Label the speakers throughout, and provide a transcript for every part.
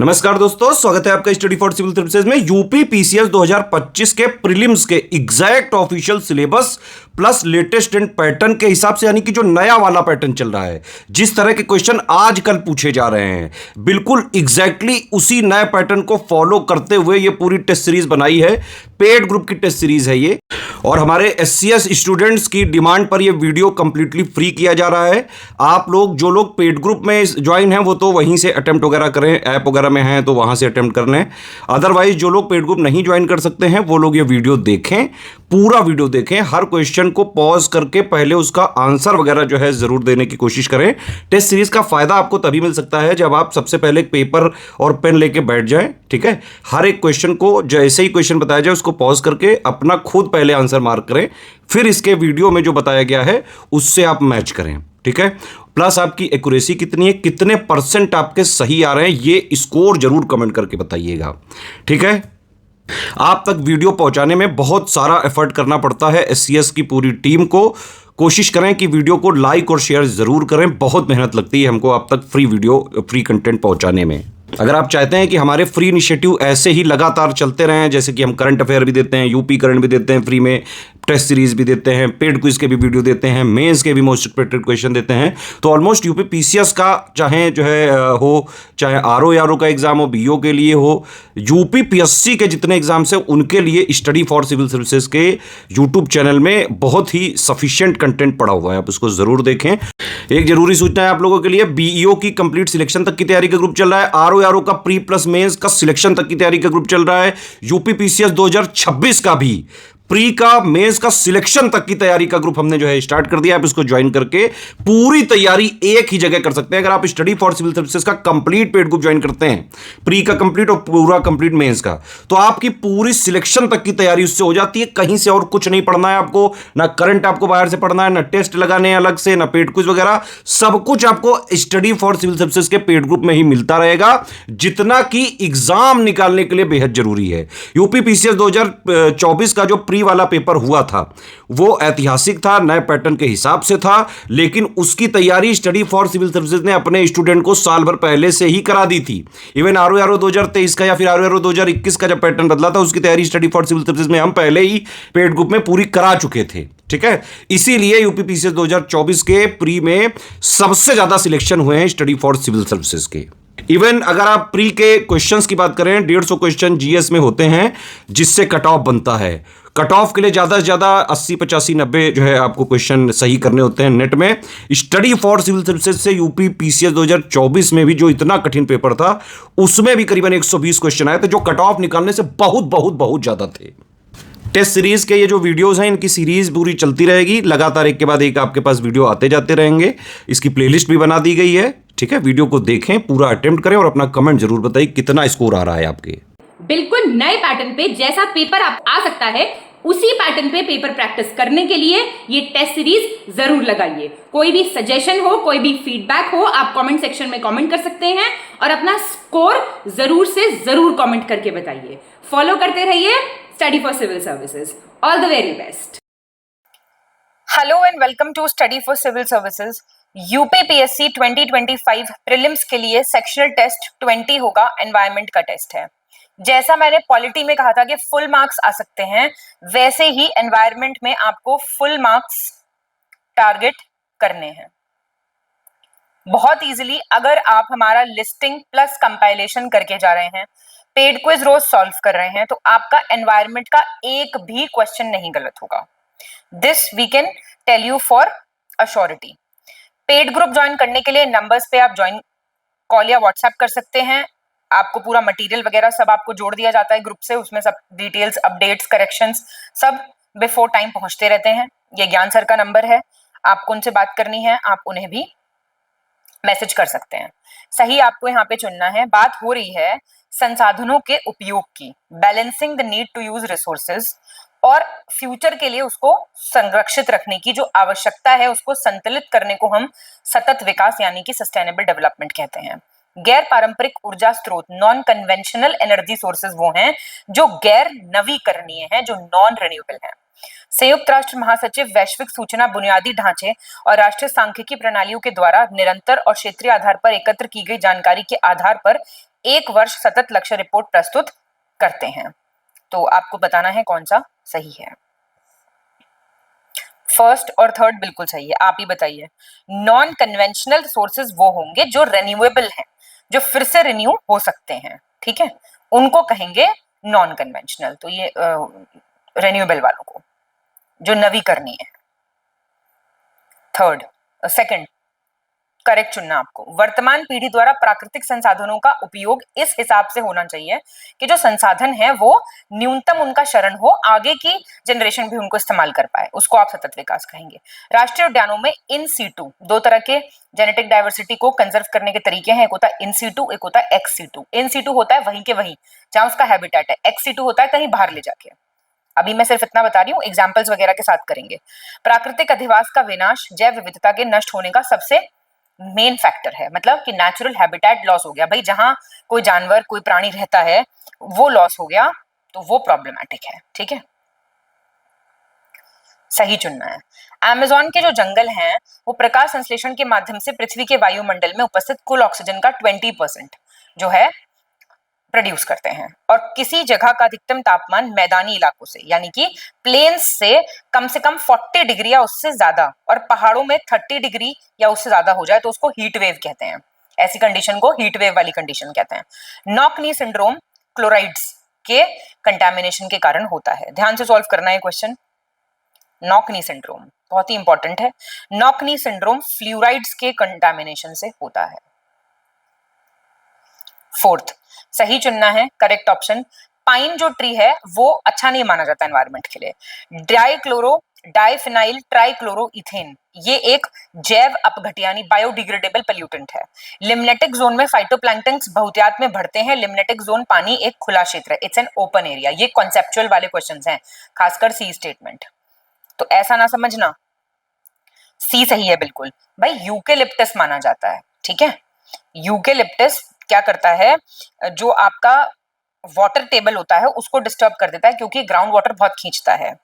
Speaker 1: नमस्कार दोस्तों, स्वागत है आपका स्टडी फॉर सिविल सर्विसेज में। यूपी पीसीएस 2025 के प्रीलिम्स के exact official syllabus plus latest and pattern के हिसाब से, यानी कि जो नया वाला पैटर्न चल रहा है, जिस तरह के क्वेश्चन आजकल पूछे जा रहे हैं, बिल्कुल एग्जैक्टली उसी नए पैटर्न को फॉलो करते हुए ये पूरी टेस्ट सीरीज बनाई है। पेड ग्रुप की टेस्ट सीरीज है ये, और हमारे एससीएस स्टूडेंट्स की डिमांड पर ये वीडियो कंप्लीटली फ्री किया जा रहा है। आप लोग जो लोग पेड ग्रुप में ज्वाइन हैं वो तो वहीं से अटेम्प्ट वगैरह करें, ऐप वगैरह में हैं तो वहां से अटेम्प्ट कर लें। अदरवाइज जो लोग पेड ग्रुप नहीं ज्वाइन कर सकते हैं वो लोग ये वीडियो देखें, पूरा वीडियो देखें, हर क्वेश्चन को पॉज करके पहले उसका आंसर वगैरह जो है जरूर देने की कोशिश करें। टेस्ट सीरीज का फायदा आपको तभी मिल सकता है जब आप सबसे पहले एक पेपर और पेन लेके बैठ जाएं, ठीक है। हर एक क्वेश्चन को जैसे ही क्वेश्चन बताया जाए उसको पॉज करके अपना खुद पहले आंसर मार्क करें, फिर इसके वीडियो में जो बताया गया है उससे आप मैच करें, ठीक है। प्लस आपकी एक्यूरेसी कितनी है, कितने परसेंट आपके सही आ रहे हैं, ये स्कोर जरूर कमेंट करके बताइएगा, ठीक है। आप तक वीडियो पहुंचाने में बहुत सारा एफर्ट करना पड़ता है एससीएस की पूरी टीम को। कोशिश करें कि वीडियो को लाइक और शेयर जरूर करें, बहुत मेहनत लगती है हमको आप तक फ्री वीडियो, फ्री कंटेंट पहुंचाने में। अगर आप चाहते हैं कि हमारे फ्री इनिशिएटिव ऐसे ही लगातार चलते रहें, जैसे कि हम करंट अफेयर भी देते हैं, यूपी करंट भी देते हैं फ्री में, टेस्ट सीरीज भी देते हैं, पेड क्विज के भी वीडियो देते हैं, मेंस के भी मोस्ट एक्सपेक्टेड क्वेश्चन देते हैं, तो ऑलमोस्ट यूपी पीसीएस का चाहे जो है हो, चाहे आरओ का एग्जाम हो, बीओ के लिए हो, यूपी पीएससी के जितने एग्जाम्स हैं उनके लिए स्टडी फॉर सिविल सर्विसेज के यूट्यूब चैनल में बहुत ही सफिशिएंट कंटेंट पड़ा हुआ है, आप उसको जरूर देखें। एक जरूरी सूचना है आप लोगों के लिए, बीईओ की कंप्लीट सिलेक्शन तक की तैयारी का ग्रुप चल रहा है, आरओ का प्री प्लस मेंस का सिलेक्शन तक की तैयारी का ग्रुप चल रहा है, यूपी पीसीएस 2026 का भी प्री का मेंस का सिलेक्शन तक की तैयारी का ग्रुप हमने जो है स्टार्ट कर दिया। आप इसको ज्वाइन करके पूरी तैयारी एक ही जगह कर सकते हैं। अगर आप स्टडी फॉर सिविल सर्विसेज का कंप्लीट पेड ग्रुप ज्वाइन करते हैं, प्री का कंप्लीट और पूरा कंप्लीट मेंस का, तो आपकी पूरी सिलेक्शन तक की तैयारी उससे हो जाती है। कहीं से और कुछ नहीं पढ़ना है आपको, ना करंट आपको बाहर से पढ़ना है, ना टेस्ट लगाने हैं अलग से, ना पेड क्विज वगैरह, सब कुछ आपको स्टडी फॉर सिविल सर्विसेज के पेड ग्रुप में ही मिलता रहेगा, जितना कि एग्जाम निकालने के लिए बेहद जरूरी है। यूपी पीसीएस 2024 का जो प्री वाला पेपर हुआ था वो ऐतिहासिक था, नए पैटर्न के हिसाब से था, लेकिन उसकी तैयारी स्टडी फॉर सिविल सर्विसेज ने अपने स्टूडेंट को साल भर पहले से ही करा दी थी। इवन आरओ 2023 का या फिर आरओ 2021 का जब पैटर्न बदला था उसकी तैयारी स्टडी फॉर सिविल सर्विसेज में हम पहले ही पेड ग्रुप में पूरी करा चुके थे, ठीक है। इसीलिए यूपी पीसीएस 2024 के प्री में सबसे ज्यादा सिलेक्शन हुए हैं स्टडी फॉर सिविल सर्विसेज के। इवन अगर आप प्री के क्वेश्चंस की बात करें, 150 क्वेश्चन जीएस में होते हैं जिससे कट ऑफ बनता है। कट ऑफ के लिए ज्यादा से ज्यादा 80, 85, 90 जो है आपको क्वेश्चन सही करने होते हैं नेट में। स्टडी फॉर सिविल सर्विसेज से यूपी पीसीएस 2024 में भी जो इतना कठिन पेपर था उसमें भी करीबन 120 क्वेश्चन आए थे, जो कट ऑफ निकालने से बहुत बहुत बहुत ज्यादा थे। टेस्ट सीरीज के ये जो वीडियोस हैं, इनकी सीरीज पूरी चलती रहेगी, लगातार एक के बाद एक आपके पास वीडियो आते जाते रहेंगे। इसकी प्लेलिस्ट भी बना दी गई है, ठीक है। वीडियो को देखें, पूरा अटेम्प्ट करें और अपना कमेंट जरूर बताइए कितना स्कोर आ रहा है आपके।
Speaker 2: बिल्कुल नए पैटर्न पे जैसा पेपर आप आ सकता है उसी पैटर्न पे पेपर प्रैक्टिस करने के लिए ये टेस्ट सीरीज जरूर लगाइए। कोई भी सजेशन हो, कोई भी फीडबैक हो, आप कमेंट सेक्शन में कमेंट कर सकते हैं और अपना स्कोर जरूर से जरूर कमेंट करके बताइए। फॉलो करते रहिए study for civil services. All the very best.
Speaker 3: Hello and welcome to study for civil services. UPPSC 2025 prelims के लिए सेक्शनल टेस्ट 20 होगा, एनवायरनमेंट का टेस्ट है। जैसा मैंने पॉलिटी में कहा था कि फुल मार्क्स आ सकते हैं, वैसे ही एनवायरनमेंट में आपको फुल मार्क्स टारगेट करने हैं बहुत इजीली। अगर आप हमारा लिस्टिंग प्लस कंपाइलेशन करके जा रहे हैं, पेड क्विज रोज सॉल्व कर रहे हैं, तो आपका एनवायरनमेंट का एक भी क्वेश्चन नहीं गलत होगा। This we can tell you for assurity. Paid group join करने के लिए नंबर्स पे आप ज्वाइन कॉल या व्हाट्सएप कर सकते हैं। आपको पूरा मटेरियल वगैरह सब आपको जोड़ दिया जाता है ग्रुप से, उसमें सब डिटेल्स, अपडेट्स, करेक्शंस सब बिफोर टाइम पहुंचते रहते हैं। ये ज्ञान सर का नंबर है, आपको उनसे बात करनी है, आप उन्हें भी मैसेज कर सकते हैं। सही आपको यहाँ पे चुनना है। बात हो रही है संसाधनों के उपयोग की, balancing the need to use resources, और फ्यूचर के लिए उसको संरक्षित रखने की जो आवश्यकता है उसको संतुलित करने को हम सतत विकास यानी कि सस्टेनेबल डेवलपमेंट कहते हैं। गैर पारंपरिक ऊर्जा स्रोत, नॉन कन्वेंशनल एनर्जी सोर्सेज वो हैं जो गैर नवीकरणीय हैं, जो नॉन रिन्यूएबल हैं। संयुक्त राष्ट्र महासचिव वैश्विक सूचना बुनियादी ढांचे और राष्ट्रीय सांख्यिकी प्रणालियों के द्वारा निरंतर और क्षेत्रीय आधार पर एकत्र की गई जानकारी के आधार पर 1 वर्ष सतत लक्ष्य रिपोर्ट प्रस्तुत करते हैं। तो आपको बताना है कौन सा सही है। फर्स्ट और थर्ड बिल्कुल सही है, आप ही बताइए। नॉन कन्वेंशनल सोर्सेज वो होंगे जो रिन्यूएबल हैं, जो फिर से रिन्यू हो सकते हैं, ठीक है, उनको कहेंगे नॉन कन्वेंशनल। तो ये रिन्यूएबल वालों को, जो नवीकरणीय है। थर्ड, सेकंड करेक्ट चुनना आपको। वर्तमान पीढ़ी द्वारा प्राकृतिक संसाधनों का उपयोग इस हिसाब से होना चाहिए कि जो संसाधन है वो न्यूनतम उनका शरण हो, आगे की जनरेशन भी उनको इस्तेमाल कर पाए, उसको आप सतत विकास कहेंगे। राष्ट्रीय उद्यानों में इन सीटू, दो तरह के जेनेटिक डाइवर्सिटी को कंजर्व करने के तरीके हैं, एक होता है इन सीटू, एक होता है एक्स सीटू। इन सीटू होता है वहीं के वहीं जहां उसका हैबिटेट है, एक्स सीटू होता है कहीं बाहर ले जाके। अभी मैं सिर्फ इतना बता रही हूँ, एग्जाम्पल्स वगैरह के साथ करेंगे। प्राकृतिक अधिवास का विनाश जैव विविधता के नष्ट होने का सबसे मेन फैक्टर है, मतलब कि नेचुरल हैबिटेट लॉस हो गया भाई, जहां कोई जानवर कोई प्राणी रहता है वो लॉस हो गया, तो वो प्रॉब्लमैटिक है, ठीक है, सही चुनना है। अमेज़न के जो जंगल हैं वो प्रकाश संश्लेषण के माध्यम से पृथ्वी के वायुमंडल में उपस्थित कुल ऑक्सीजन का 20% जो है प्रोड्यूस करते हैं। और किसी जगह का अधिकतम तापमान मैदानी इलाकों से यानी कि प्लेन्स से कम 40 डिग्री या उससे ज्यादा, और पहाड़ों में 30 डिग्री या उससे ज्यादा हो जाए तो उसको हीट वेव कहते हैं। ऐसी कंडीशन को हीट वेव वाली कंडीशन कहते हैं। नॉक नी सिंड्रोम क्लोराइड्स के कंटामिनेशन के कारण होता है। ध्यान से सॉल्व करना है क्वेश्चन। नॉक नी सिंड्रोम बहुत ही इंपॉर्टेंट है। नॉक नी सिंड्रोम फ्लूराइड्स के कंटामिनेशन से होता है। फोर्थ सही चुनना है करेक्ट ऑप्शन। पाइन जो ट्री है वो अच्छा नहीं माना जाता एनवायरनमेंट के लिए। डाइक्लोरो डाइफिनाइल ट्राइक्लोरोइथेन ये एक जैव अपघट्य यानी बायोडिग्रेडेबल पोल्यूटेंट है। लिम्नेटिक जोन में फाइटोप्लैंक्टन्स बहुतायत में बढ़ते हैं। लिम्नेटिक जोन पानी एक खुला क्षेत्र है, इट्स एन ओपन एरिया। ये कॉन्सेप्चुअल वाले क्वेश्चंस हैं, खासकर सी स्टेटमेंट, तो ऐसा ना समझना। सी सही है बिल्कुल भाई, यूकेलिप्टस माना जाता है, ठीक है। यूकेलिप्टस क्या करता है, जो आपका वाटर टेबल होता है उसको डिस्टर्ब कर देता है, क्योंकि ग्राउंड वाटर बहुत खींचता है।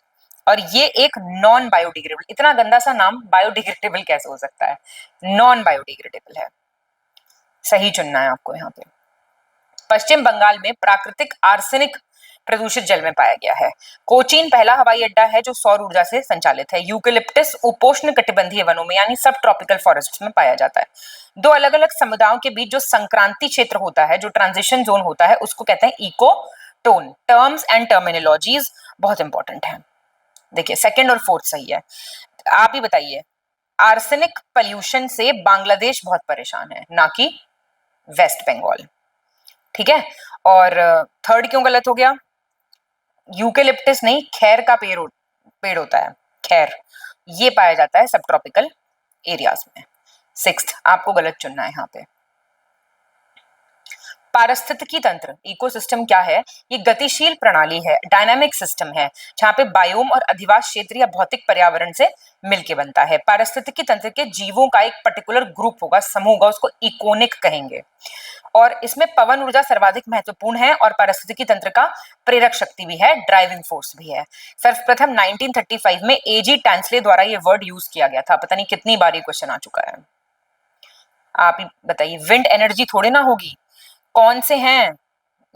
Speaker 3: और ये एक नॉन बायोडिग्रेडेबल, इतना गंदा सा नाम, बायोडिग्रेडेबल कैसे हो सकता है, नॉन बायोडिग्रेडेबल है। सही चुनना है आपको यहाँ पे। पश्चिम बंगाल में प्राकृतिक आर्सेनिक प्रदूषित जल में पाया गया है। कोचीन पहला हवाई अड्डा है जो सौर ऊर्जा से संचालित है। यूकेलिप्टस उपोष्ण कटिबंधीय वनों में यानी सब ट्रॉपिकल फॉरेस्ट में पाया जाता है। दो अलग अलग समुदायों के बीच जो संक्रांति क्षेत्र होता है, जो ट्रांजिशन जोन होता है, उसको कहते हैं ecotone. Terms and terminologies बहुत इंपॉर्टेंट है। देखिए सेकंड और फोर्थ सही है। आप ही बताइए, आर्सेनिक पॉल्यूशन से बांग्लादेश बहुत परेशान है, ना कि वेस्ट बंगाल, ठीक है। और थर्ड क्यों गलत हो गया, यूकेलिप्टस नहीं, खैर का पेड़ होता है, खैर, ये पाया जाता है सब ट्रॉपिकल एरियाज में। सिक्स्थ आपको गलत चुनना है यहाँ पे। पारिस्थितिकी तंत्र इकोसिस्टम क्या है, ये गतिशील प्रणाली है, डायनामिक सिस्टम है, जहां पे बायोम और अधिवास क्षेत्र या भौतिक पर्यावरण से मिलके बनता है। पारिस्थितिकी तंत्र के जीवों का एक पर्टिकुलर ग्रुप होगा, समूह होगा, उसको इकोनिक कहेंगे। और इसमें पवन ऊर्जा सर्वाधिक महत्वपूर्ण है और पारिस्थितिकी तंत्र का प्रेरक शक्ति भी है, ड्राइविंग फोर्स भी है। सर्वप्रथम 1935 में एजी टैंसले द्वारा ये वर्ड यूज किया गया था। पता नहीं कितनी बार ये क्वेश्चन आ चुका है। आप ही बताइए, विंड एनर्जी थोड़ी ना होगी, कौन से हैं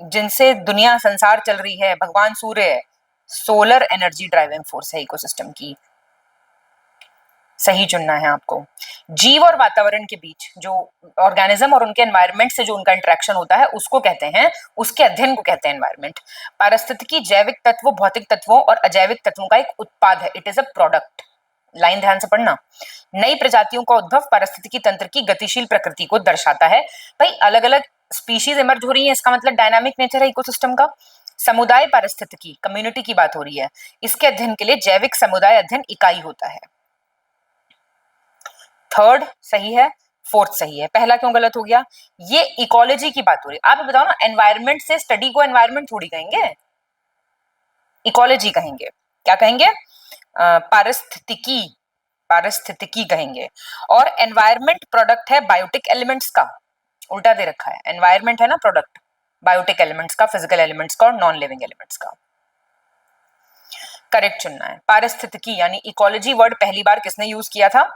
Speaker 3: जिनसे दुनिया संसार चल रही है, भगवान सूर्य है। सोलर एनर्जी ड्राइविंग फोर्स है इकोसिस्टम की। सही चुनना है आपको। जीव और वातावरण के बीच जो ऑर्गेनिज्म और उनके एनवायरनमेंट से जो उनका इंटरेक्शन होता है उसको कहते हैं, उसके अध्ययन को कहते हैं एनवायरनमेंट। पारिस्थितिकी जैविक तत्वों, भौतिक तत्वों और अजैविक तत्वों का एक उत्पाद है, it is a product. Line ध्यान से पढ़ना। नई प्रजातियों का उद्भव पारिस्थितिकी तंत्र की गतिशील प्रकृति को दर्शाता है। भाई अलग अलग स्पीशीज इमर्ज हो रही है, इसका मतलब डायनामिक नेचर है इकोसिस्टम का। समुदाय पारिस्थितिकी, कम्युनिटी की बात हो रही है, इसके अध्ययन के लिए जैविक समुदाय अध्ययन इकाई होता है। थर्ड सही है, फोर्थ सही है। पहला क्यों गलत हो गया, ये इकोलॉजी की बात हो रही है। आप बताओ ना, एनवायरनमेंट से स्टडी को एनवायरनमेंट थोड़ी कहेंगे, इकोलॉजी कहेंगे। क्या कहेंगे, पारिस्थितिकी, पारिस्थितिकी कहेंगे। और एनवायरनमेंट प्रोडक्ट है बायोटिक एलिमेंट्स का, उल्टा दे रखा है। एनवायरनमेंट है ना प्रोडक्ट बायोटिक एलिमेंट्स का, फिजिकल एलिमेंट्स का और नॉन लिविंग एलिमेंट्स का। करेक्ट चुनना है। पारिस्थितिकी यानी इकोलॉजी वर्ड पहली बार किसने यूज किया था,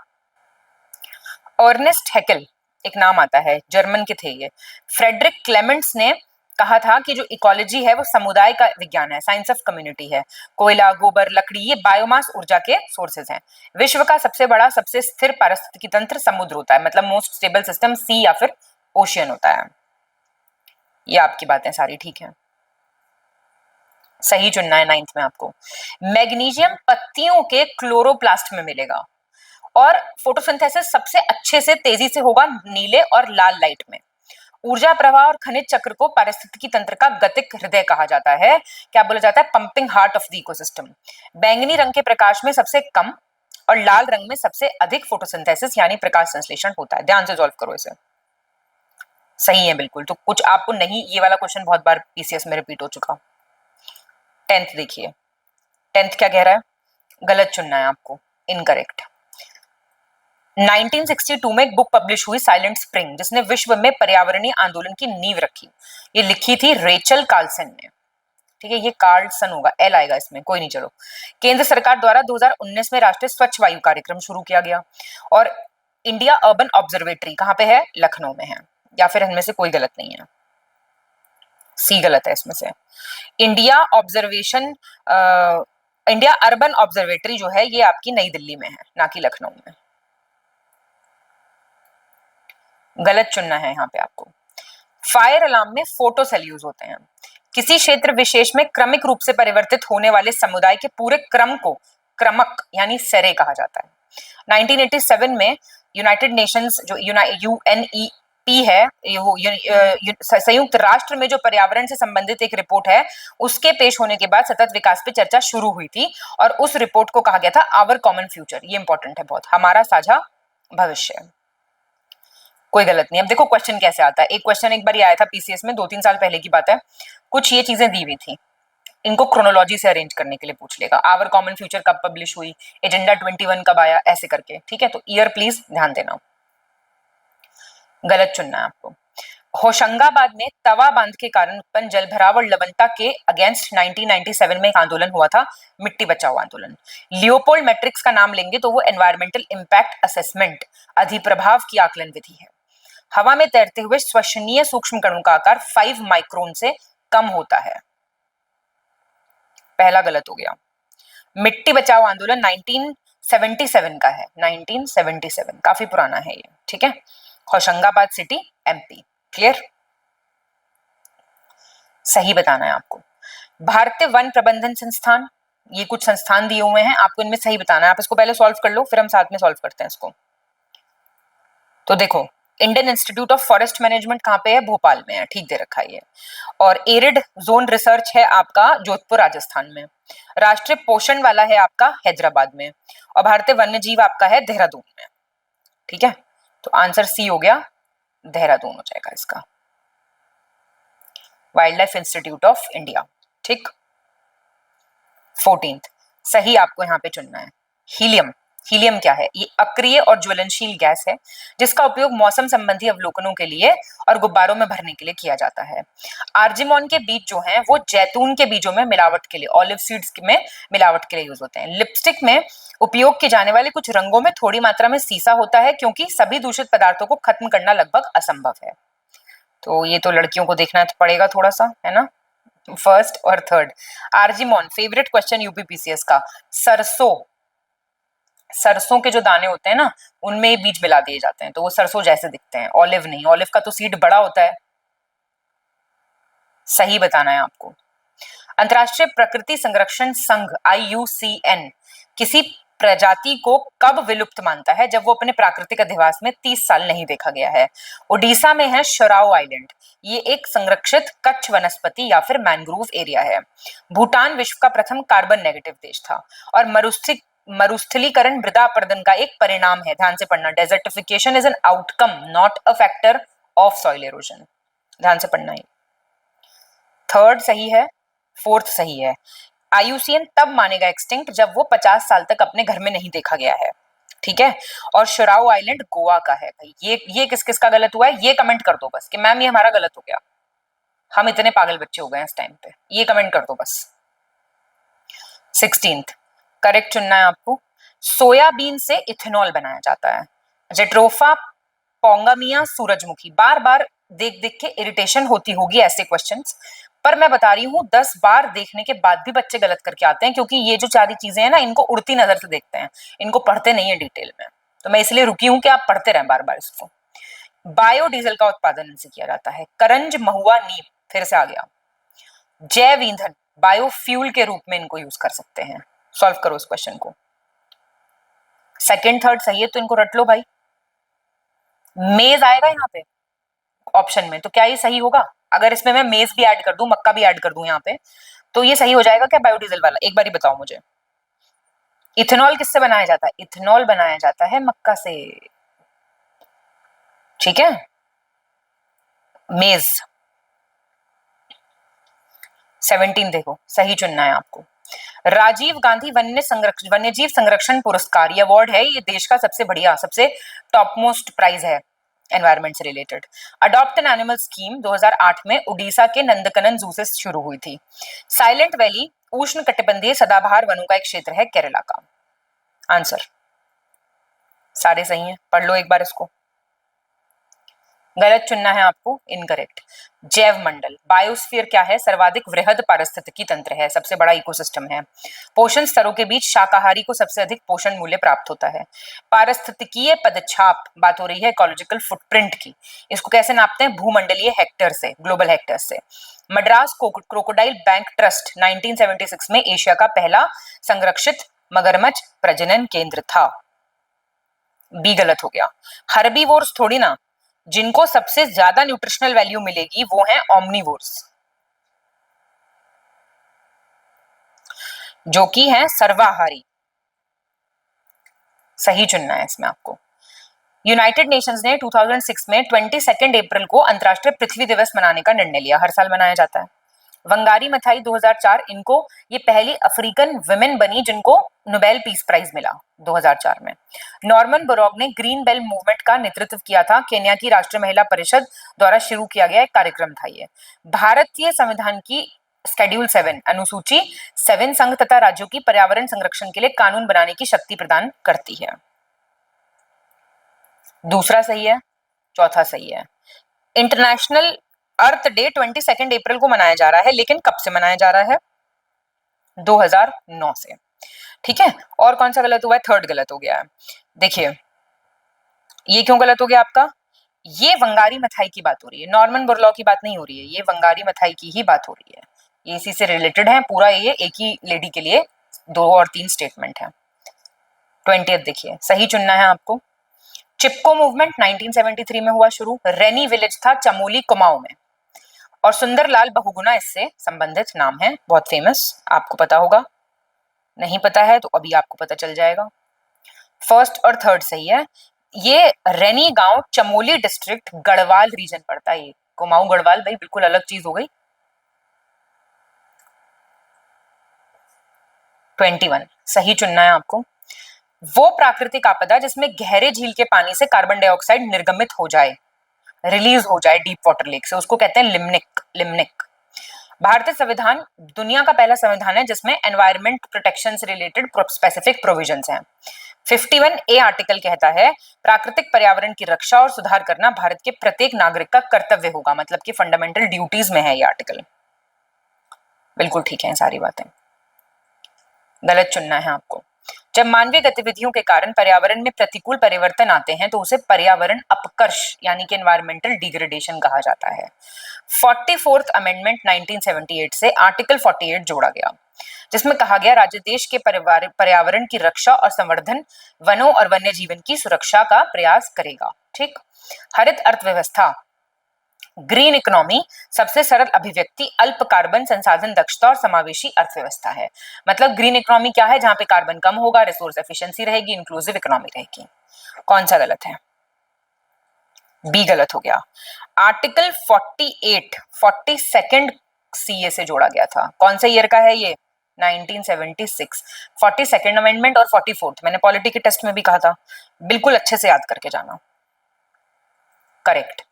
Speaker 3: अर्नेस्ट हैकेल एक नाम आता है, जर्मन के थे ये। फ्रेडरिक क्लेमेंट्स ने कहा था कि जो इकोलॉजी है वो समुदाय का विज्ञान है, साइंस ऑफ कम्युनिटी है। कोयला, गोबर, लकड़ी ये बायोमास ऊर्जा के सोर्सेज हैं। विश्व का सबसे बड़ा, सबसे स्थिर पारिस्थितिकी तंत्र समुद्र होता है, मतलब मोस्ट स्टेबल सिस्टम सी या फिर ओशियन होता है। ये आपकी बातें सारी ठीक है, सही चुनना है 9th में आपको। मैग्नीशियम पत्तियों के क्लोरोप्लास्ट में मिलेगा और फोटोसिंथेसिस सबसे अच्छे से तेजी से होगा नीले और लाल लाइट में। ऊर्जा प्रवाह और खनिज चक्र को पारिस्थितिकी तंत्र का गतिक हृदय कहा जाता है। क्या बोला जाता है? Pumping heart of the ecosystem. बैंगनी रंग के प्रकाश में सबसे कम और लाल रंग में सबसे अधिक फोटोसिंथेसिस यानी प्रकाश संश्लेषण होता है। ध्यान से सॉल्व करो इसे। सही है बिल्कुल। तो कुछ आपको नहीं, ये वाला क्वेश्चन बहुत बार पीसीएस में रिपीट हो चुका। 10th देखिए, 10th क्या कह रहा है? गलत चुनना है आपको, इनकरेक्ट। 1962 में एक बुक पब्लिश हुई साइलेंट स्प्रिंग, जिसने विश्व में पर्यावरणीय आंदोलन की नींव रखी। ये लिखी थी रेचल कार्लसन ने। ठीक है, ये कार्लसन होगा, एल आएगा इसमें, कोई नहीं। चलो, केंद्र सरकार द्वारा 2019 में राष्ट्रीय स्वच्छ वायु कार्यक्रम शुरू किया गया। और इंडिया अर्बन ऑब्जर्वेटरी कहाँ पे है? लखनऊ में है। या फिर इनमें से कोई गलत नहीं है, सी गलत है इसमें से। इंडिया अर्बन ऑब्जर्वेटरी जो है ये आपकी नई दिल्ली में है, ना कि लखनऊ में। गलत चुनना है यहाँ पे आपको। फायर अलार्म में फोटो सेल यूज होते हैं। किसी क्षेत्र विशेष में क्रमिक रूप से परिवर्तित होने वाले समुदाय के पूरे क्रम को क्रमक यानी सेरे कहा जाता है। 1987 में यूनाइटेड नेशंस जो यूएनईपी है, संयुक्त राष्ट्र में जो पर्यावरण से संबंधित एक रिपोर्ट है, उसके पेश होने के बाद सतत विकास पे चर्चा शुरू हुई थी और उस रिपोर्ट को कहा गया था आवर कॉमन फ्यूचर। ये इंपॉर्टेंट है बहुत, हमारा साझा भविष्य। कोई गलत नहीं। अब देखो क्वेश्चन कैसे आता है। एक क्वेश्चन एक बार आया था पीसीएस में, 2-3 साल पहले की बात है। कुछ ये चीजें दी हुई थी, इनको क्रोनोलॉजी से अरेंज करने के लिए पूछ लेगा। आवर कॉमन फ्यूचर कब पब्लिश हुई, एजेंडा 21 कब आया, ऐसे करके। ठीक है, तो ईयर प्लीज ध्यान देना। गलत चुनना है आपको। होशंगाबाद में तवा बांध के कारण उत्पन्न जलभराव और लवणता के अगेंस्ट 1997 में एक आंदोलन हुआ था, मिट्टी बचाओ आंदोलन। लियोपोल्ड मैट्रिक्स का नाम लेंगे तो वो एनवायरमेंटल इंपैक्ट असेसमेंट अधिप्रभाव की आकलन विधि है। हवा में तैरते हुए श्वसनीय सूक्ष्म कणों का आकार 5 माइक्रोन से कम होता है। पहला गलत हो गया। मिट्टी बचाओ आंदोलन 1977 का है, 1977, काफी पुराना है ये। ठीक है, होशंगाबाद सिटी, एमपी। क्लियर? सही बताना है आपको। भारतीय वन प्रबंधन संस्थान, ये कुछ संस्थान दिए हुए हैं, आपको इनमें सही बताना है। आप इसको पहले सॉल्व कर लो, फिर हम साथ में सॉल्व करते हैं इसको। तो देखो, Indian institute of forest management कहाँ पे है? भोपाल में है, ठीक दे रखा है ये। और एरिड जोन रिसर्च है आपका जोधपुर राजस्थान में। राष्ट्रीय पोषण वाला है आपका हैदराबाद में। और भारतीय वन्य जीव आपका है देहरादून में। ठीक है, तो आंसर सी हो गया, देहरादून हो जाएगा इसका। Wild life institute of India. ठीक। 14th सही आपको यहाँ पे चुनना है। हीलियम। हीलियम क्या है? ये अक्रिय और ज्वलनशील गैस है जिसका उपयोग मौसम संबंधी अवलोकनों के लिए और गुब्बारों में भरने के लिए किया जाता है। आर्जिमोन के बीज जो हैं वो जैतून के बीजों में मिलावट के लिए, ऑलिव सीड्स में मिलावट के लिए यूज होते हैं। लिपस्टिक में उपयोग किए जाने वाले कुछ रंगों में थोड़ी मात्रा में सीसा होता है क्योंकि सभी दूषित पदार्थों को खत्म करना लगभग असंभव है। तो ये तो लड़कियों को देखना पड़ेगा थोड़ा सा, है ना? फर्स्ट और third. Argemone favourite question UPPCS का। सरसों, सरसों के जो दाने होते हैं ना, उनमें बीज मिला दिए जाते हैं तो वो सरसों जैसे दिखते हैं, ऑलिव नहीं। ऑलिव का तो सीड बड़ा होता है। सही बताना है आपको। अंतर्राष्ट्रीय प्रकृति संरक्षण संघ IUCN किसी प्रजाति को कब विलुप्त मानता है? जब वो अपने प्राकृतिक अधिवास में 30 साल नहीं देखा गया है। ओडिशा में है शोराव आइलैंड, ये एक संरक्षित कच्छ वनस्पति या फिर मैंग्रोव एरिया है। भूटान विश्व का प्रथम कार्बन नेगेटिव देश था। और मरुस्थलीकरण मृदा अपरदन का एक परिणाम है, ध्यान से पढ़ना। Desertification is an outcome not a factor of soil halogen, ध्यान से पढ़ना है। थर्ड सही है, फोर्थ सही है। IUCN तब मानेगा एक्सटिंक्ट जब वो 50 साल तक अपने घर में नहीं देखा गया है। ठीक है, और शोराव आइलैंड गोवा का है भाई। ये किस किस का गलत हुआ है ये कमेंट कर दो बस कि मैम ये हमारा गलत हो गया, हम इतने पागल बच्चे हो गए हैं इस टाइम पे, ये कमेंट कर दो बस। 16th करेक्ट चुनना है आपको। सोयाबीन से इथेनॉल बनाया जाता है। जेट्रोफा पोंगामिया, सूरजमुखी। बार बार देख देख के इरिटेशन होती होगी ऐसे क्वेश्चंस, पर मैं बता रही हूँ 10 बार देखने के बाद भी बच्चे गलत करके आते हैं, क्योंकि ये जो सारी चीजें हैं ना, इनको उड़ती नजर से देखते हैं, इनको पढ़ते नहीं है डिटेल में। तो मैं इसलिए रुकी हूं कि आप पढ़ते रहें बार बार इसको। बायोडीजल का उत्पादन इनसे किया जाता है। करंज, महुआ, नीम, फिर से आ गया। जैव ईंधन, बायोफ्यूल के रूप में इनको यूज कर सकते हैं। सॉल्व करो इस क्वेश्चन को। सेकंड थर्ड सही है तो इनको रट लो भाई। मेज आएगा यहाँ पे ऑप्शन में, तो क्या ये सही होगा? अगर इसमें मैं मेज भी ऐड कर दूं, मक्का भी ऐड कर दूं यहाँ पे, तो ये सही हो जाएगा क्या बायोडीजल वाला? एक बार ही बताओ मुझे। इथेनॉल किससे बनाया जाता है? इथेनॉल बनाया जाता है मक्का से, ठीक है। मेज 17 देखो, सही चुनना है आपको। राजीव गांधी वन्यजीव संरक्षण पुरस्कार, ये अवार्ड है, ये देश का सबसे बढ़िया, सबसे टॉप मोस्ट प्राइज है एनवायरमेंट से related. Adopt an animal scheme 2008 में उड़ीसा के नंदकनन जू से शुरू हुई थी। साइलेंट वैली उष्ण कटिबंधीय सदाबहार वनों का एक क्षेत्र है केरला का। आंसर सारे सही हैं, पढ़ लो एक बार इसको। गलत चुनना है आपको, इनकरेक्ट। जैव मंडल, बायोस्फीयर क्या है? सर्वाधिक वृहद पारिस्थितिकी तंत्र है, सबसे बड़ा इकोसिस्टम है। पोषण स्तरों के बीच शाकाहारी को सबसे अधिक पोषण मूल्य प्राप्त होता है। पारिस्थितिकीय पदछाप, बात हो रही है इकोलॉजिकल फुटप्रिंट की, इसको कैसे नापते हैं? भूमंडलीय हेक्टर से, ग्लोबल हेक्टर से। मद्रास क्रोकोडाइल बैंक ट्रस्ट 1976 में एशिया का पहला संरक्षित मगरमच्छ प्रजनन केंद्र था। बी गलत हो गया। हर्बीवोर्स थोड़ी ना, जिनको सबसे ज्यादा न्यूट्रिशनल वैल्यू मिलेगी वो हैं ओमनीवोर्स, जो कि हैं सर्वाहारी। सही चुनना है इसमें आपको। यूनाइटेड नेशंस ने 2006 में 22 अप्रैल को अंतर्राष्ट्रीय पृथ्वी दिवस मनाने का निर्णय लिया, हर साल मनाया जाता है। वंगारी मथाई 2004, इनको ये पहली अफ्रीकन वुमेन बनी जिनको नोबेल पीस प्राइज मिला 2004 में। नॉर्मन बोरॉग ने ग्रीन बेल मूवमेंट का नेतृत्व किया था, केन्या की राष्ट्रीय महिला परिषद द्वारा शुरू किया गया एक कार्यक्रम था ये। भारतीय संविधान की शेड्यूल 7 अनुसूची 7 संघ तथा राज्यों की पर्यावरण संरक्षण के लिए कानून बनाने की शक्ति प्रदान करती है। दूसरा सही है, चौथा सही है। इंटरनेशनल अर्थ डे 22 अप्रैल को मनाया जा रहा है, लेकिन कब से मनाया जा रहा है? 2009 से, ठीक है। और कौन सा गलत हुआ है? थर्ड गलत हो गया है। देखिए ये क्यों गलत हो गया आपका? ये वंगारी मथाई की बात हो रही है, नॉर्मन बोरलॉग की बात नहीं हो रही है, ये वंगारी मथाई की ही बात हो रही है, ये इसी से रिलेटेड है पूरा, ये एक ही लेडी के लिए 2 और 3 स्टेटमेंट है। 20th देखिए, सही चुनना है आपको। चिपको मूवमेंट 1973 में हुआ शुरू, रेनी विलेज था चमोली कुमाऊं में, और सुंदरलाल बहुगुणा इससे संबंधित नाम है, बहुत फेमस, आपको पता होगा। नहीं पता है तो अभी आपको पता चल जाएगा। फर्स्ट और थर्ड सही है। ये रेनी गांव चमोली डिस्ट्रिक्ट गढ़वाल रीजन पड़ता है, ये कुमाऊं गढ़वाल भाई बिल्कुल अलग चीज हो गई। 21 सही चुनना है आपको। वो प्राकृतिक आपदा जिसमें गहरे झील के पानी से कार्बन डाइऑक्साइड निर्गमित हो जाए, रिलीज हो जाए डीप वाटर लेक से, उसको कहते हैं लिम्निक। भारतीय संविधान दुनिया का पहला संविधान है जिसमें एनवायरमेंट प्रोटेक्शन से रिलेटेड स्पेसिफिक प्रोविजंस हैं। 51A आर्टिकल कहता है प्राकृतिक पर्यावरण की रक्षा और सुधार करना भारत के प्रत्येक नागरिक का कर्तव्य होगा, मतलब कि फंडामेंटल ड्यूटीज में है ये आर्टिकल। बिल्कुल ठीक है सारी बातें। गलत चुनना है आपको। जब मानवीय गतिविधियों के कारण पर्यावरण में प्रतिकूल परिवर्तन आते हैं तो उसे पर्यावरण अपकर्ष यानी कि एनवायरमेंटल डिग्रेडेशन कहा जाता है। 44th अमेंडमेंट 1978 से आर्टिकल 48 जोड़ा गया, जिसमें कहा गया राज्य देश के पर्यावरण की रक्षा और संवर्धन, वनों और वन्य जीवन की सुरक्षा का प्रयास करेगा। ठीक। हरित अर्थव्यवस्था, ग्रीन इकोनॉमी सबसे सरल अभिव्यक्ति अल्प कार्बन, संसाधन दक्षता और समावेशी अर्थव्यवस्था है। मतलब ग्रीन इकोनॉमी क्या है? जहां पे कार्बन कम होगा, रिसोर्स एफिशिएंसी रहेगी, इंक्लूसिव इकोनॉमी रहेगी। कौन सा गलत है? बी गलत हो गया। आर्टिकल 48 42nd सीए से जोड़ा गया था। कौन से ईयर का है ये? 1976। 42nd अमेंडमेंट और 44th मैंने पॉलिटी के टेस्ट में भी कहा था, बिल्कुल अच्छे से याद करके जाना। करेक्ट।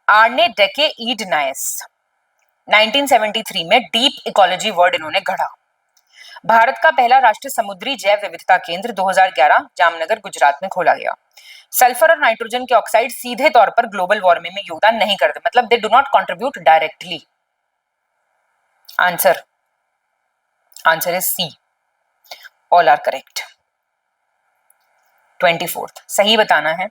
Speaker 3: आर्ने डेके ईडनायस 1973 में डीप इकोलॉजी वर्ड इन्होंने गढ़ा। भारत का पहला राष्ट्रीय समुद्री जैव विविधता केंद्र 2011 जामनगर गुजरात में खोला गया। सल्फर और नाइट्रोजन के ऑक्साइड सीधे तौर पर ग्लोबल वार्मिंग में योगदान नहीं करते, मतलब they do not contribute directly. Answer is C, all are correct. 24th सही बताना है।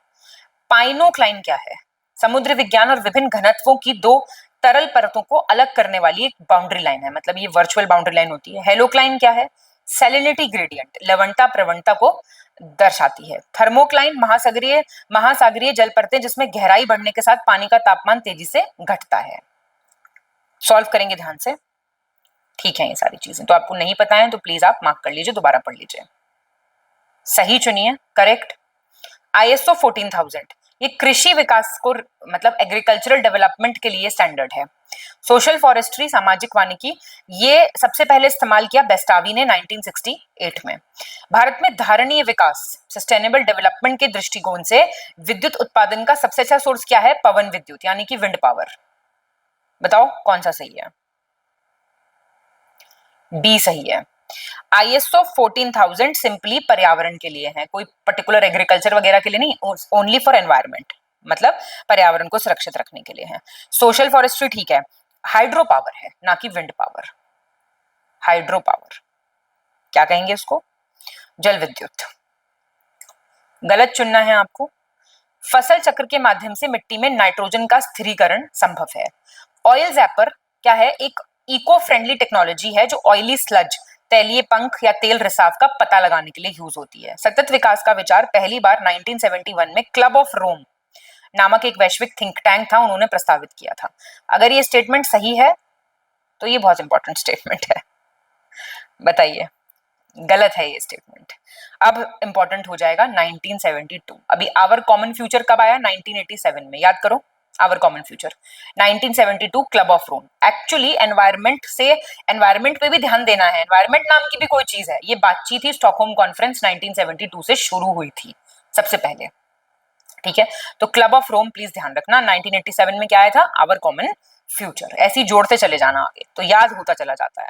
Speaker 3: पाइनोक्लाइन क्या है? समुद्र विज्ञान और विभिन्न घनत्वों की दो तरल परतों को अलग करने वाली एक बाउंड्री लाइन है, मतलब ये वर्चुअल बाउंड्री लाइन होती है। हेलोक्लाइन क्या है? सैलिनिटी ग्रेडियंट, लवणता प्रवणता को दर्शाती है। थर्मोक्लाइन महासागरीय जल परतें जिसमें गहराई बढ़ने के साथ पानी का तापमान तेजी से घटता है। सॉल्व करेंगे ध्यान से, ठीक है। ये सारी चीजें तो आपको नहीं पता है तो प्लीज आप मार्क कर लीजिए, दोबारा पढ़ लीजिए। सही चुनिए, करेक्ट। ISO 14000 ये कृषि विकास को मतलब एग्रीकल्चरल डेवलपमेंट के लिए स्टैंडर्ड है। सोशल फॉरेस्ट्री, सामाजिक वानिकी, ये सबसे पहले इस्तेमाल किया बेस्टावी ने 1968 में। भारत में धारणीय विकास, सस्टेनेबल डेवलपमेंट के दृष्टिकोण से विद्युत उत्पादन का सबसे अच्छा सोर्स क्या है? पवन विद्युत, यानी कि विंड पावर। बताओ कौन सा सही है? बी सही है। ISO 14000 सिंपली पर्यावरण के लिए है, कोई पर्टिकुलर एग्रीकल्चर वगैरह के लिए नहीं, ओनली फॉर एनवायरमेंट, मतलब पर्यावरण को सुरक्षित रखने के लिए है। सोशल फॉरेस्ट्री ठीक है, हाइड्रो पावर है ना कि विंड पावर। हाइड्रो पावर क्या कहेंगे उसको? जल विद्युत। गलत चुनना है आपको। फसल चक्र के माध्यम से मिट्टी में नाइट्रोजन का स्थिरीकरण संभव है। ऑयल जैपर क्या है? एक इको फ्रेंडली टेक्नोलॉजी है जो ऑयली स्लज, तैलीय पंख या तेल रिसाव का पता लगाने के लिए यूज होती है। सतत विकास का विचार पहली बार 1971 में क्लब ऑफ रोम नामक एक वैश्विक थिंक टैंक था, उन्होंने प्रस्तावित किया था। अगर ये स्टेटमेंट सही है तो ये बहुत इंपॉर्टेंट स्टेटमेंट है, बताइए। गलत है ये स्टेटमेंट। अब इंपॉर्टेंट हो जाएगा 1972। अभी आवर कॉमन फ्यूचर कब आया? 1987 में, याद करो। Our common future 1972 club of Rome. Actually environment पे भी ध्यान देना है, एनवायरमेंट नाम की भी कोई चीज है। ये बातचीत ही स्टॉकहोम कॉन्फ्रेंस 1972 से शुरू हुई थी सबसे पहले, ठीक है। तो क्लब ऑफ रोम प्लीज ध्यान रखना। 1987 में क्या आया था? Our common future. ऐसे ही जोड़ते चले जाना आगे तो याद होता चला जाता है।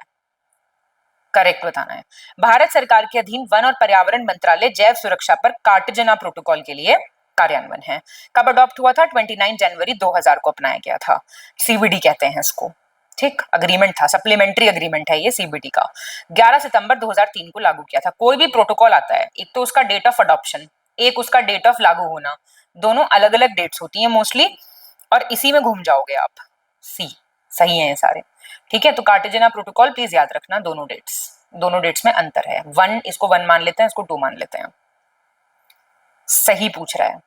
Speaker 3: करेक्ट बताना है। भारत सरकार के अधीन वन और पर्यावरण मंत्रालय जैव सुरक्षा पर कार्टजना प्रोटोकॉल के लिए कार्यान्वयन है। कब अडॉप्ट हुआ था? 29 जनवरी 2000 को अपनाया गया था। CBD कहते हैं इसको, ठीक। अग्रीमेंट था, सप्लीमेंट्री अग्रीमेंट है ये CBD का। 11 सितंबर 2003 को लागू किया था। कोई भी प्रोटोकॉल आता है, एक तो उसका डेट ऑफ अडॉप्शन, एक उसका डेट ऑफ लागू होना, दोनों अलग अलग डेट्स होती हैं मोस्टली, और इसी में घूम जाओगे आप। सी सही है ये सारे, ठीक है। तो कार्टेजना प्रोटोकॉल प्लीज याद रखना, दोनों डेट्स में अंतर है। 1 इसको 1 मान लेते हैं, इसको 2 मान लेते हैं। सही पूछ रहा है।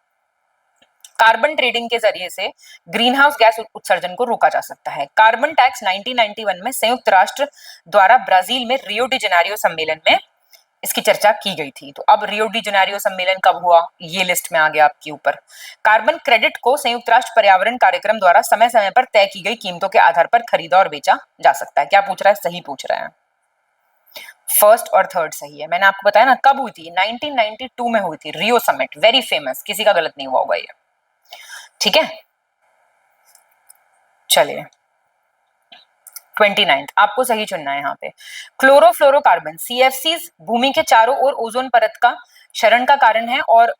Speaker 3: कार्बन ट्रेडिंग के जरिए से ग्रीन हाउस गैस उत्सर्जन को रोका जा सकता है। कार्बन टैक्स 1991 में संयुक्त राष्ट्र द्वारा ब्राजील में रियो डी जेनेरियो सम्मेलन में इसकी चर्चा की गई थी। तो अब रियो डी जेनेरियो सम्मेलन कब हुआ? ये लिस्ट में आ गया आपके ऊपर। कार्बन क्रेडिट को संयुक्त राष्ट्र पर्यावरण कार्यक्रम द्वारा समय समय पर तय की गई कीमतों के आधार पर खरीदा और बेचा जा सकता है। क्या पूछ रहा है? सही पूछ रहा है। फर्स्ट और थर्ड सही है। मैंने आपको बताया ना कब हुई थी? 1992 में हुई थी रियो समिट, वेरी फेमस, किसी का गलत नहीं हुआ होगा ये, ठीक है। चलिए 29 आपको सही चुनना है यहाँ पे। क्लोरोफ्लोरोकार्बन CFCs भूमि के चारों ओर ओजोन परत का क्षरण का कारण है और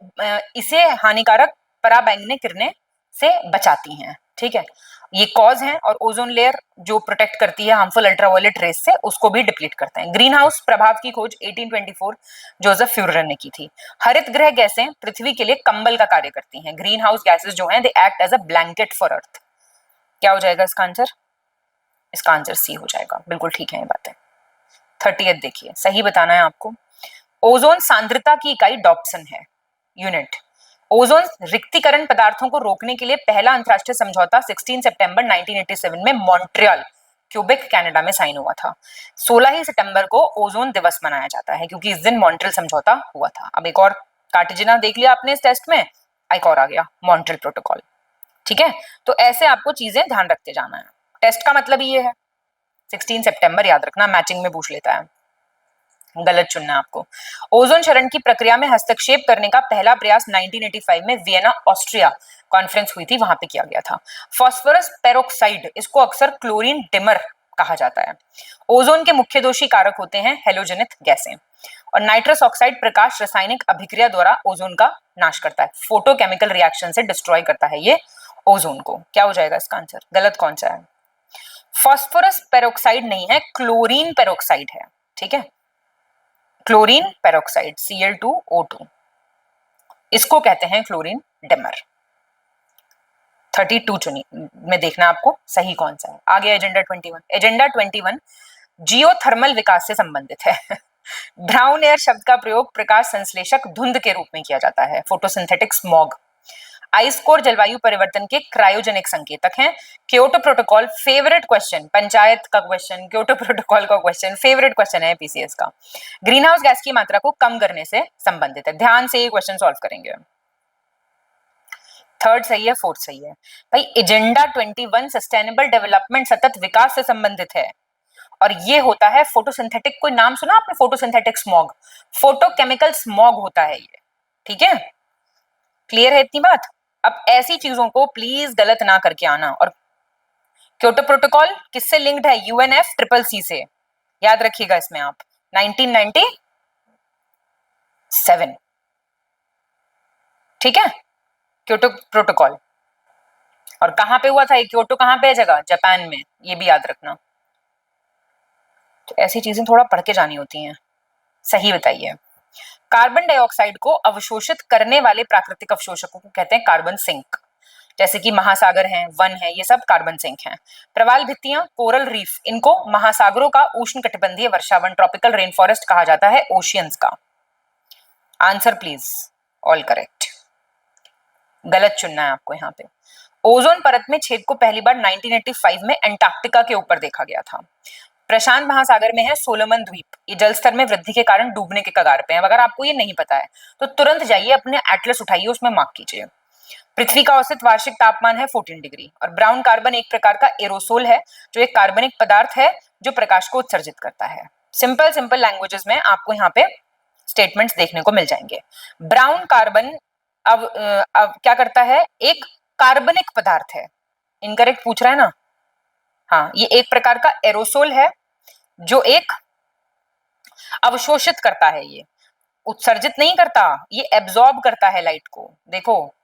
Speaker 3: इसे हानिकारक पराबैंगनी किरणें से बचाती हैं, ठीक है। ये कॉज है और ओजोन लेयर जो प्रोटेक्ट करती है हार्मफुल अल्ट्रावायलेट रेस से, उसको भी डिप्लीट करते हैं। ग्रीन हाउस प्रभाव की खोज 1824 जोसेफ फ्यूरर ने की थी। हरित गृह गैसें पृथ्वी के लिए कंबल का कार्य करती हैं। ग्रीन हाउस गैसेस जो हैं they act as a blanket for earth. क्या हो जाएगा इसका आंसर? इसका आंसर सी हो जाएगा, बिल्कुल ठीक है ये बातें। 30th देखिए, सही बताना है आपको। ओजोन सांद्रता की इकाई डॉप्सन है, यूनिट। ओजोन रिक्तीकरण पदार्थों को रोकने के लिए पहला अंतरराष्ट्रीय समझौता 16 सितंबर 1987 में मॉन्ट्रियल, क्यूबेक, कनाडा में साइन हुआ था। 16 ही सितंबर को ओजोन दिवस मनाया जाता है क्योंकि इस दिन मॉन्ट्रियल समझौता हुआ था। अब एक और कार्टेजिना देख लिया आपने इस टेस्ट में, एक और आ गया मॉन्ट्रियल प्रोटोकॉल, ठीक है। तो ऐसे आपको चीजें ध्यान रखते जाना है। टेस्ट का मतलब ये है 16 सितंबर याद रखना, मैचिंग में पूछ लेता है। गलत चुनना आपको। ओजोन क्षरण की प्रक्रिया में हस्तक्षेप करने का पहला प्रयास 1985 में वियना ऑस्ट्रिया कॉन्फ्रेंस हुई थी, वहां पे किया गया था। फास्फोरस पेरोक्साइड, इसको अक्सर क्लोरीन डिमर कहा जाता है। ओजोन के मुख्य दोषी कारक होते हैं हेलोजेनिक गैसें। और नाइट्रस ऑक्साइड प्रकाश रासायनिक अभिक्रिया द्वारा ओजोन का नाश करता है, फोटोकेमिकल रिएक्शन से डिस्ट्रॉय करता है ये ओजोन को। क्या हो जाएगा इसका आंसर? गलत कौन सा है? फास्फोरस पेरोक्साइड नहीं है, क्लोरीन पेरोक्साइड है, ठीक है, क्लोरीन पेरोक्साइड Cl2O2, इसको कहते हैं क्लोरीन डिमर। 32 चुनी में देखना आपको सही कौन सा है। आगे एजेंडा 21। एजेंडा 21 जियोथर्मल विकास से संबंधित है। ब्राउन एयर शब्द का प्रयोग प्रकाश संश्लेषक धुंध के रूप में किया जाता है, फोटोसिंथेटिक स्मॉग। आइस कोर जलवायु परिवर्तन के क्रायोजेनिक संकेतक हैं। Kyoto protocol, favourite question, panchayat का क्वेश्चन, क्योटो प्रोटोकॉल का क्वेश्चन, फेवरेट क्वेश्चन है पीसीएस का। ग्रीन हाउस गैस की मात्रा को कम करने से संबंधित है। ध्यान से ये क्वेश्चन सॉल्व करेंगे। थर्ड सही है, फोर्थ सही है भाई। एजेंडा 21 सस्टेनेबल डेवलपमेंट, सतत विकास से संबंधित है और ये होता है फोटोसिंथेटिक। कोई नाम सुना आपने? फोटोसिंथेटिक स्मॉग, फोटोकेमिकल स्मॉग होता है ये, ठीक है, क्लियर है इतनी बात? अब ऐसी चीजों को प्लीज गलत ना करके आना। और क्योटो प्रोटोकॉल किससे लिंक्ड है? UNFCCC से, याद रखिएगा इसमें आप, 1997, ठीक है, क्योटो प्रोटोकॉल। और कहां पे हुआ था ये? क्योटो कहां पे है जगह? जापान में, ये भी याद रखना। तो ऐसी चीजें थोड़ा पढ़ के जानी होती हैं। सही बताइए। कार्बन डाइऑक्साइड को अवशोषित करने वाले प्राकृतिक अवशोषकों को कहते हैं कार्बन सिंक, जैसे कि महासागर हैं, वन है, ये सब कार्बन सिंक हैं। प्रवाल भित्तियां, कोरल रीफ, इनको महासागरों का उष्णकटिबंधीय वर्षावन, ट्रॉपिकल रेन फॉरेस्ट कहा जाता है, ओशियंस का। Answer please, all correct. गलत चुनना है आपको यहाँ पे। ओजोन परत में छेद को पहली बार 1985 में अंटार्कटिका के ऊपर देखा गया था। प्रशांत महासागर में है सोलोमन द्वीप, ये जल स्तर में वृद्धि के कारण डूबने के कगार पे है। अगर आपको ये नहीं पता है तो तुरंत जाइए अपने एटलस उठाइए, उसमें मार्क कीजिए। पृथ्वी का औसत वार्षिक तापमान है 14 डिग्री। और ब्राउन कार्बन एक प्रकार का एरोसोल है, जो एक कार्बनिक पदार्थ है जो प्रकाश को उत्सर्जित करता है। सिंपल सिंपल लैंग्वेजेस में आपको यहाँ पे स्टेटमेंट्स देखने को मिल जाएंगे। ब्राउन कार्बन अब क्या करता है? एक कार्बनिक पदार्थ है। इनकरेक्ट पूछ रहा है ना? हाँ, ये एक प्रकार का एरोसोल है जो एक अवशोषित करता है, ये उत्सर्जित नहीं करता, ये एब्जॉर्ब करता है लाइट को। देखो,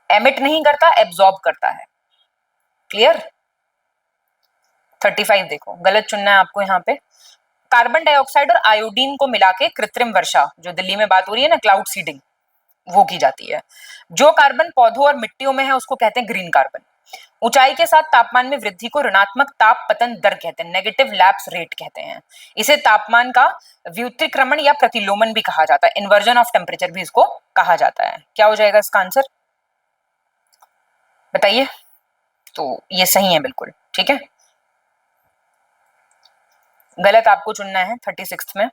Speaker 3: एमिट नहीं करता, एब्जॉर्ब करता है। क्लियर? 35 देखो, गलत चुनना है आपको यहाँ पे। कार्बन डाइऑक्साइड और आयोडीन को मिला के कृत्रिम वर्षा, जो दिल्ली में बात हो रही है ना, क्लाउड सीडिंग, वो की जाती है। जो कार्बन पौधों और मिट्टियों में है उसको कहते हैं ग्रीन कार्बन। ऊंचाई के साथ तापमान में वृद्धि को ऋणात्मक ताप पतन दर कहते हैं, नेगेटिव लैप्स रेट कहते हैं। इसे तापमान का व्युत्क्रमण या प्रतिलोमन भी कहा जाता है, इन्वर्जन ऑफ टेम्परेचर भी इसको कहा जाता है। क्या हो जाएगा इसका आंसर? बताइए। तो ये सही है बिल्कुल, ठीक है। गलत आपको चुनना है 36 में।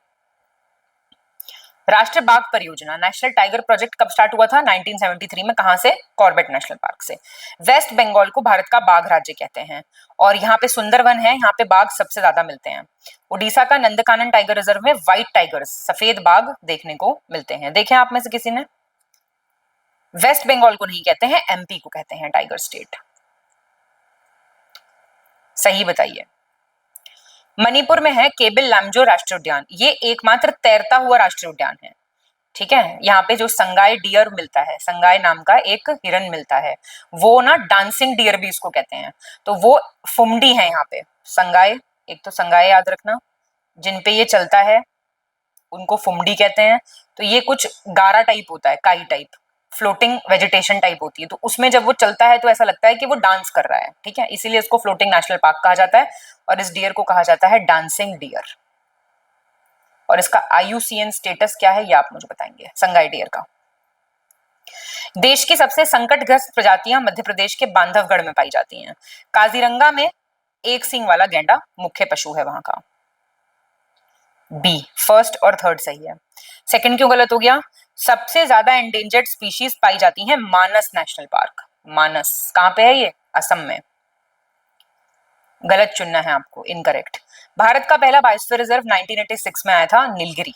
Speaker 3: राष्ट्रीय बाघ परियोजना, नेशनल टाइगर प्रोजेक्ट कब स्टार्ट हुआ था? 1973 में। कहां से? कॉर्बेट नेशनल पार्क से। वेस्ट बंगाल को भारत का बाघ राज्य कहते हैं और यहाँ पे सुंदरवन है, यहाँ पे बाघ सबसे ज्यादा मिलते हैं। उड़ीसा का नंदकानन टाइगर रिजर्व में व्हाइट टाइगर्स, सफेद बाघ देखने को मिलते हैं। देखें आप में से किसी ने? वेस्ट बंगाल को नहीं कहते हैं, MP को कहते हैं टाइगर स्टेट। सही बताइए। मणिपुर में है केबिल लामजो राष्ट्रीय उद्यान, ये एकमात्र तैरता हुआ राष्ट्रीय उद्यान है, ठीक है। यहाँ पे जो संगाई डियर मिलता है, संगाई नाम का एक हिरन मिलता है, वो ना डांसिंग डियर भी इसको कहते हैं। तो वो फुमडी है यहाँ पे संगाई, एक तो संगाई याद रखना, जिन पे ये चलता है उनको फुमडी कहते हैं। तो ये कुछ गारा टाइप होता है, काई टाइप, फ्लोटिंग वेजिटेशन टाइप होती है, तो उसमें जब वो चलता है तो ऐसा लगता है कि वो डांस कर रहा है, ठीक है, इसीलिए इसको फ्लोटिंग नेशनल पार्क कहा जाता है और इस डियर को कहा जाता है डांसिंग डियर। और इसका IUCN स्टेटस क्या है ये आप मुझे बताएंगे, संगाई डियर का। देश की सबसे संकटग्रस्त प्रजातियां मध्य प्रदेश के बांधवगढ़ में पाई जाती हैं। काजीरंगा में एक सींग वाला गैंडा मुख्य पशु है वहां का। B, फर्स्ट और थर्ड सही है। सेकंड क्यों गलत हो गया? सबसे ज्यादा एंडेंजर्ड स्पीशीज पाई जाती हैं मानस नेशनल पार्क। मानस कहां पे है ये? असम में। गलत चुनना है आपको, इनकरेक्ट। भारत का पहला बायोस्फीयर रिजर्व 1986 में आया था, नीलगिरी।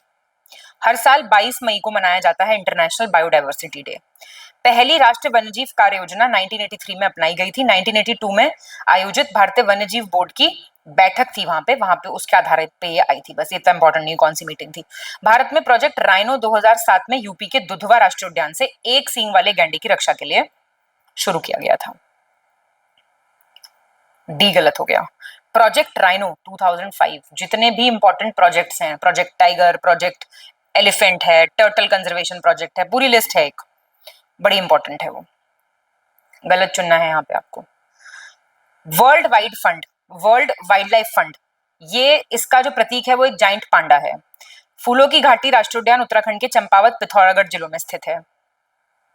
Speaker 3: हर साल 22 मई को मनाया जाता है इंटरनेशनल बायोडायवर्सिटी डे। पहली राष्ट्रीय वन्यजीव कार्य योजना 1983 में अपनाई गई थी। 1982 में आयोजित भारतीय वन्यजीव बोर्ड की बैठक थी वहां पे उसके आधारित पे ये आई थी। बस ये तो इंपॉर्टेंट नहीं कौन सी मीटिंग थी। भारत में प्रोजेक्ट राइनो 2007 में यूपी के दुधवा राष्ट्रीय उद्यान से एक सींग वाले गैंडे की रक्षा के लिए शुरू किया गया था। डी गलत हो गया। प्रोजेक्ट राइनो 2005 जितने भी इंपॉर्टेंट प्रोजेक्ट्स हैं, प्रोजेक्ट टाइगर, प्रोजेक्ट एलिफेंट है, टर्टल कंजर्वेशन प्रोजेक्ट है, पूरी लिस्ट है एक, बड़ी इंपॉर्टेंट है वो। गलत चुनना है यहाँ पे आपको। World wide fund, world wild life fund, ये इसका जो प्रतीक है वो एक जाइंट पांडा है। फूलों की घाटी राष्ट्रीय उद्यान उत्तराखंड के चंपावत पिथौरागढ़ जिलों में स्थित है।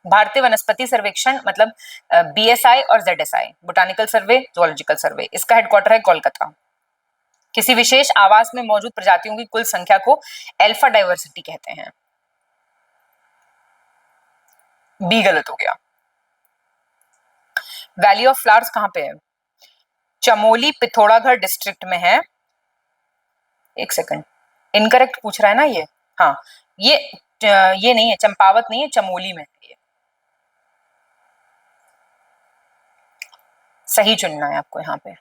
Speaker 3: भारतीय वनस्पति सर्वेक्षण मतलब बीएसआई और जेडएसआई, बोटानिकल सर्वे, जूलॉजिकल सर्वे, इसका हेडक्वार्टर है कोलकाता। किसी विशेष आवास में मौजूद प्रजातियों की कुल संख्या को अल्फा डाइवर्सिटी कहते हैं। बी गलत हो गया। वैली ऑफ फ्लावर्स कहां पे है? चमोली पिथौरागढ़ डिस्ट्रिक्ट में है। एक सेकंड, इनकरेक्ट पूछ रहा है ना ये। हाँ, ये नहीं है, चंपावत नहीं है, चमोली में है ये। सही चुनना है आपको यहाँ पे।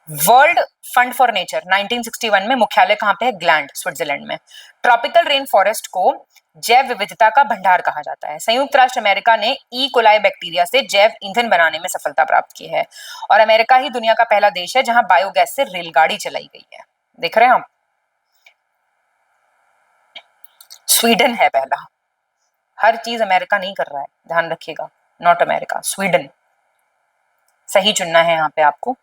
Speaker 3: वर्ल्ड फंड फॉर नेचर 1961 में मुख्यालय कहां पे है? ग्लैंड, स्विट्जरलैंड में। ट्रॉपिकल रेन फॉरेस्ट को जैव विविधता का भंडार कहा जाता है। संयुक्त राष्ट्र अमेरिका ने ई कोलाई बैक्टीरिया से जैव ईंधन बनाने में सफलता प्राप्त की है और अमेरिका ही दुनिया का पहला देश है जहां बायोगैस से रेलगाड़ी चलाई गई है। देख रहे हैं आप? स्वीडन है पहला। हर चीज अमेरिका नहीं कर रहा है, ध्यान रखिएगा, नॉट अमेरिका, स्वीडन। सही चुनना है यहाँ पे आपको।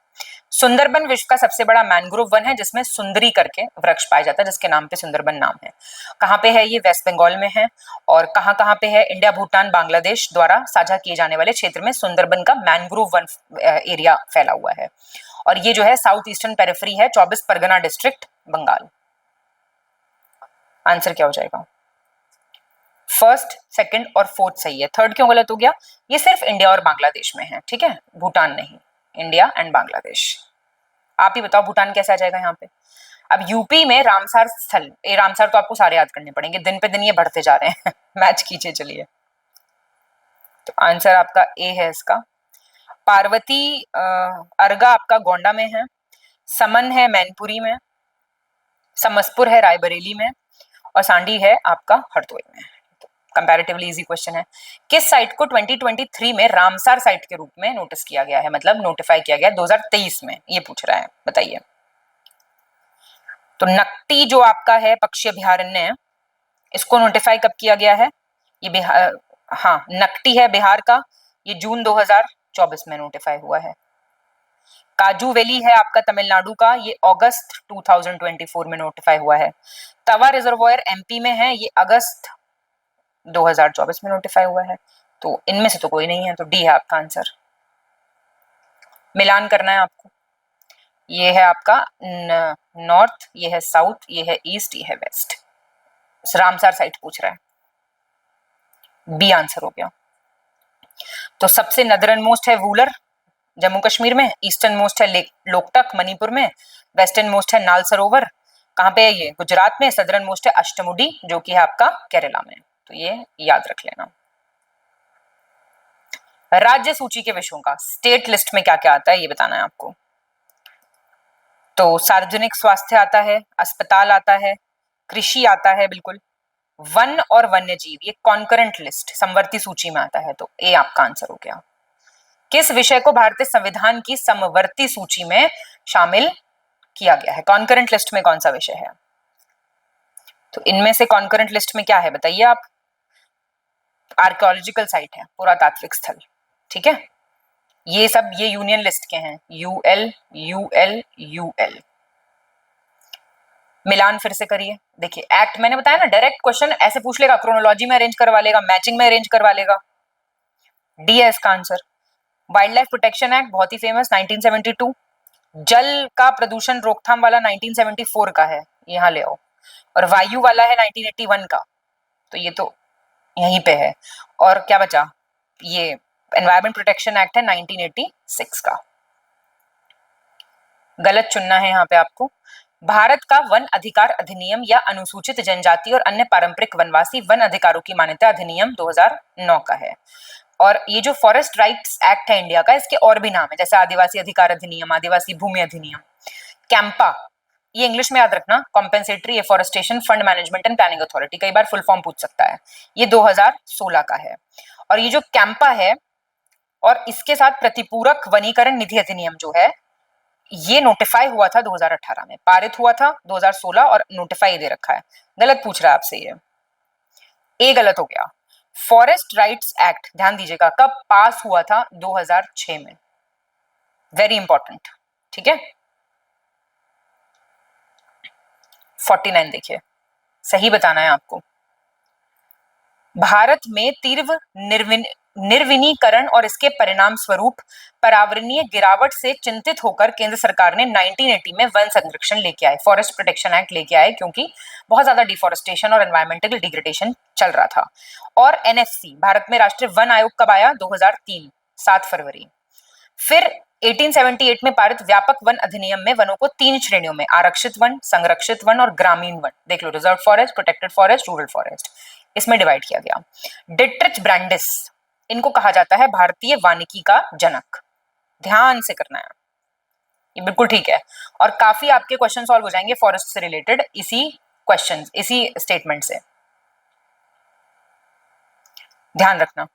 Speaker 3: सुंदरबन विश्व का सबसे बड़ा मैंग्रोव वन है जिसमें सुंदरी करके वृक्ष पाया जाता है, जिसके नाम पे सुंदरबन नाम है। कहाँ पे है ये? वेस्ट बंगाल में है। और कहाँ कहाँ पे है? इंडिया, भूटान, बांग्लादेश द्वारा साझा किए जाने वाले क्षेत्र में सुंदरबन का मैंग्रोव वन एरिया फैला हुआ है। और ये जो है साउथ ईस्टर्न पेरिफेरी है, 24 परगना डिस्ट्रिक्ट, बंगाल। आंसर क्या हो जाएगा? फर्स्ट, सेकंड और फोर्थ सही है, थर्ड क्यों गलत हो गया? ये सिर्फ इंडिया और बांग्लादेश में है, ठीक है, भूटान नहीं, इंडिया एंड बांग्लादेश। आप ही बताओ भूटान कैसे आ जाएगा यहाँ पे? अब यूपी में रामसार स्थल, ये रामसार तो आपको सारे याद करने पड़ेंगे, दिन पे दिन ये बढ़ते जा रहे हैं मैच कीजिए चलिए। तो आंसर आपका ए है इसका। पार्वती अर्गा आपका गोंडा में है, समन है मैनपुरी में, समसपुर है रायबरेली में और सांडी है आपका हरदोई में। कंपैरेटिवली इजी क्वेश्चन है। किस साइट को 2023 में रामसार साइट के रूप में नोटिस किया गया है, मतलब नोटिफाई किया गया 2023 में, ये पूछ रहा है, बताइए। तो नकटी जो आपका है पक्षी अभयारण्य, इसको नोटिफाई कब किया गया है? ये बिहार, हाँ नकटी है बिहार का, ये जून 2024 में नोटिफाई हुआ है। काजू वैली है आपका तमिलनाडु का, ये अगस्त 2024 में नोटिफाई हुआ है। तवा रिजर्वॉयर एमपी में है, ये अगस्त 2024 में नोटिफाई हुआ है। तो इनमें से तो कोई नहीं है, तो डी है आपका आंसर। मिलान करना है आपको। ये है आपका नॉर्थ, ये है साउथ, ये है ईस्ट, ये है वेस्ट। रामसार साइट पूछ रहा है, बी आंसर हो गया। तो सबसे नदरन मोस्ट है वूलर जम्मू कश्मीर में, ईस्टर्न मोस्ट है लोकटक मणिपुर में, वेस्टर्न मोस्ट है नाल सरोवर, कहाँ पे है ये? गुजरात में। सदरन मोस्ट है अष्टमुडी जो कि है आपका केरला में। तो ये याद रख लेना। राज्य सूची के विषयों का स्टेट लिस्ट में क्या क्या आता है ये बताना है आपको। तो सार्वजनिक स्वास्थ्य आता है, अस्पताल आता है, कृषि आता है, बिल्कुल, वन और वन्य जीव, ये कॉन्करेंट लिस्ट समवर्ती सूची में आता है। तो ए आपका आंसर हो गया। किस विषय को भारतीय संविधान की समवर्ती सूची में शामिल किया गया है? कॉन्करेंट लिस्ट में कौन सा विषय है? तो इनमें से कॉन्करेंट लिस्ट में क्या है बताइए आप? आर्कियोलॉजिकल साइट है, पुरातात्विक स्थल, ठीक है। ये सब ये यूनियन लिस्ट के हैं, यूएल यूएल यूएल। मिलान फिर से करिए। देखिए एक्ट, मैंने बताया ना डायरेक्ट क्वेश्चन ऐसे पूछ लेगा, क्रोनोलॉजी में अरेंज करवा लेगा, मैचिंग में अरेंज करवा लेगा। डी है इसका answer. Wild life protection act बहुत ही फेमस 1972। जल का प्रदूषण रोकथाम वाला 1974 का है, यहाँ ले आओ। और वायु वाला है 1981 का, तो ये तो यहीं पे है। और क्या बचा? ये एनवायरमेंट प्रोटेक्शन एक्ट है 1986 का। गलत चुनना है यहाँ पे आपको। भारत का वन अधिकार अधिनियम या अनुसूचित जनजाति और अन्य पारंपरिक वनवासी वन अधिकारों की मान्यता अधिनियम 2009 का है। और ये जो फॉरेस्ट राइट्स एक्ट है इंडिया का, इसके और भी नाम है, जैसे आदिवासी अधिकार अधिनियम, आदिवासी भूमि अधिनियम, कैंपा, ये इंग्लिश में याद रखना, compensatory afforestation fund management and planning authority, कई बार फुल फॉर्म पूछ सकता है, ये 2016 का है। और ये जो कैंपा है और इसके साथ प्रतिपूरक वनीकरण निधि अधिनियम जो है, ये नोटिफाई हुआ था 2018 में, पारित हुआ था 2016 और नोटिफाई दे रखा है। गलत पूछ रहा है आपसे ये गलत हो गया। फॉरेस्ट राइट्स एक्ट ध्यान दीजिएगा कब पास हुआ था, 2006 में, वेरी इंपॉर्टेंट, ठीक है। 49 देखिए, सही बताना है आपको। भारत में तीव्र निर्वनीकरण और इसके परिणाम स्वरूप पर्यावरणीय गिरावट से चिंतित होकर केंद्र सरकार ने 1980 में वन संरक्षण लेके आए, फॉरेस्ट प्रोटेक्शन एक्ट लेके आए, क्योंकि बहुत ज्यादा डिफॉरेस्टेशन और एनवायरमेंटल डिग्रेडेशन चल रहा था। और एनएफसी, भारत में राष्ट्रीय वन आयोग कब आया, 2003, 7 फरवरी। फिर 1878 में पारित व्यापक वन अधिनियम में वनों को 3 श्रेणियों में, आरक्षित वन, संरक्षित वन और ग्रामीण वन, देख लो, reserve forest, protected forest, rural forest, इसमें डिवाइड किया गया। डिट्रिच ब्रांडिस, इनको कहा जाता है भारतीय वानिकी का जनक, ध्यान से करना है, ये बिल्कुल ठीक है। और काफी आपके क्वेश्चन सॉल्व हो जाएंगे फॉरेस्ट से रिलेटेड इसी क्वेश्चन, इसी स्टेटमेंट से, ध्यान रखना।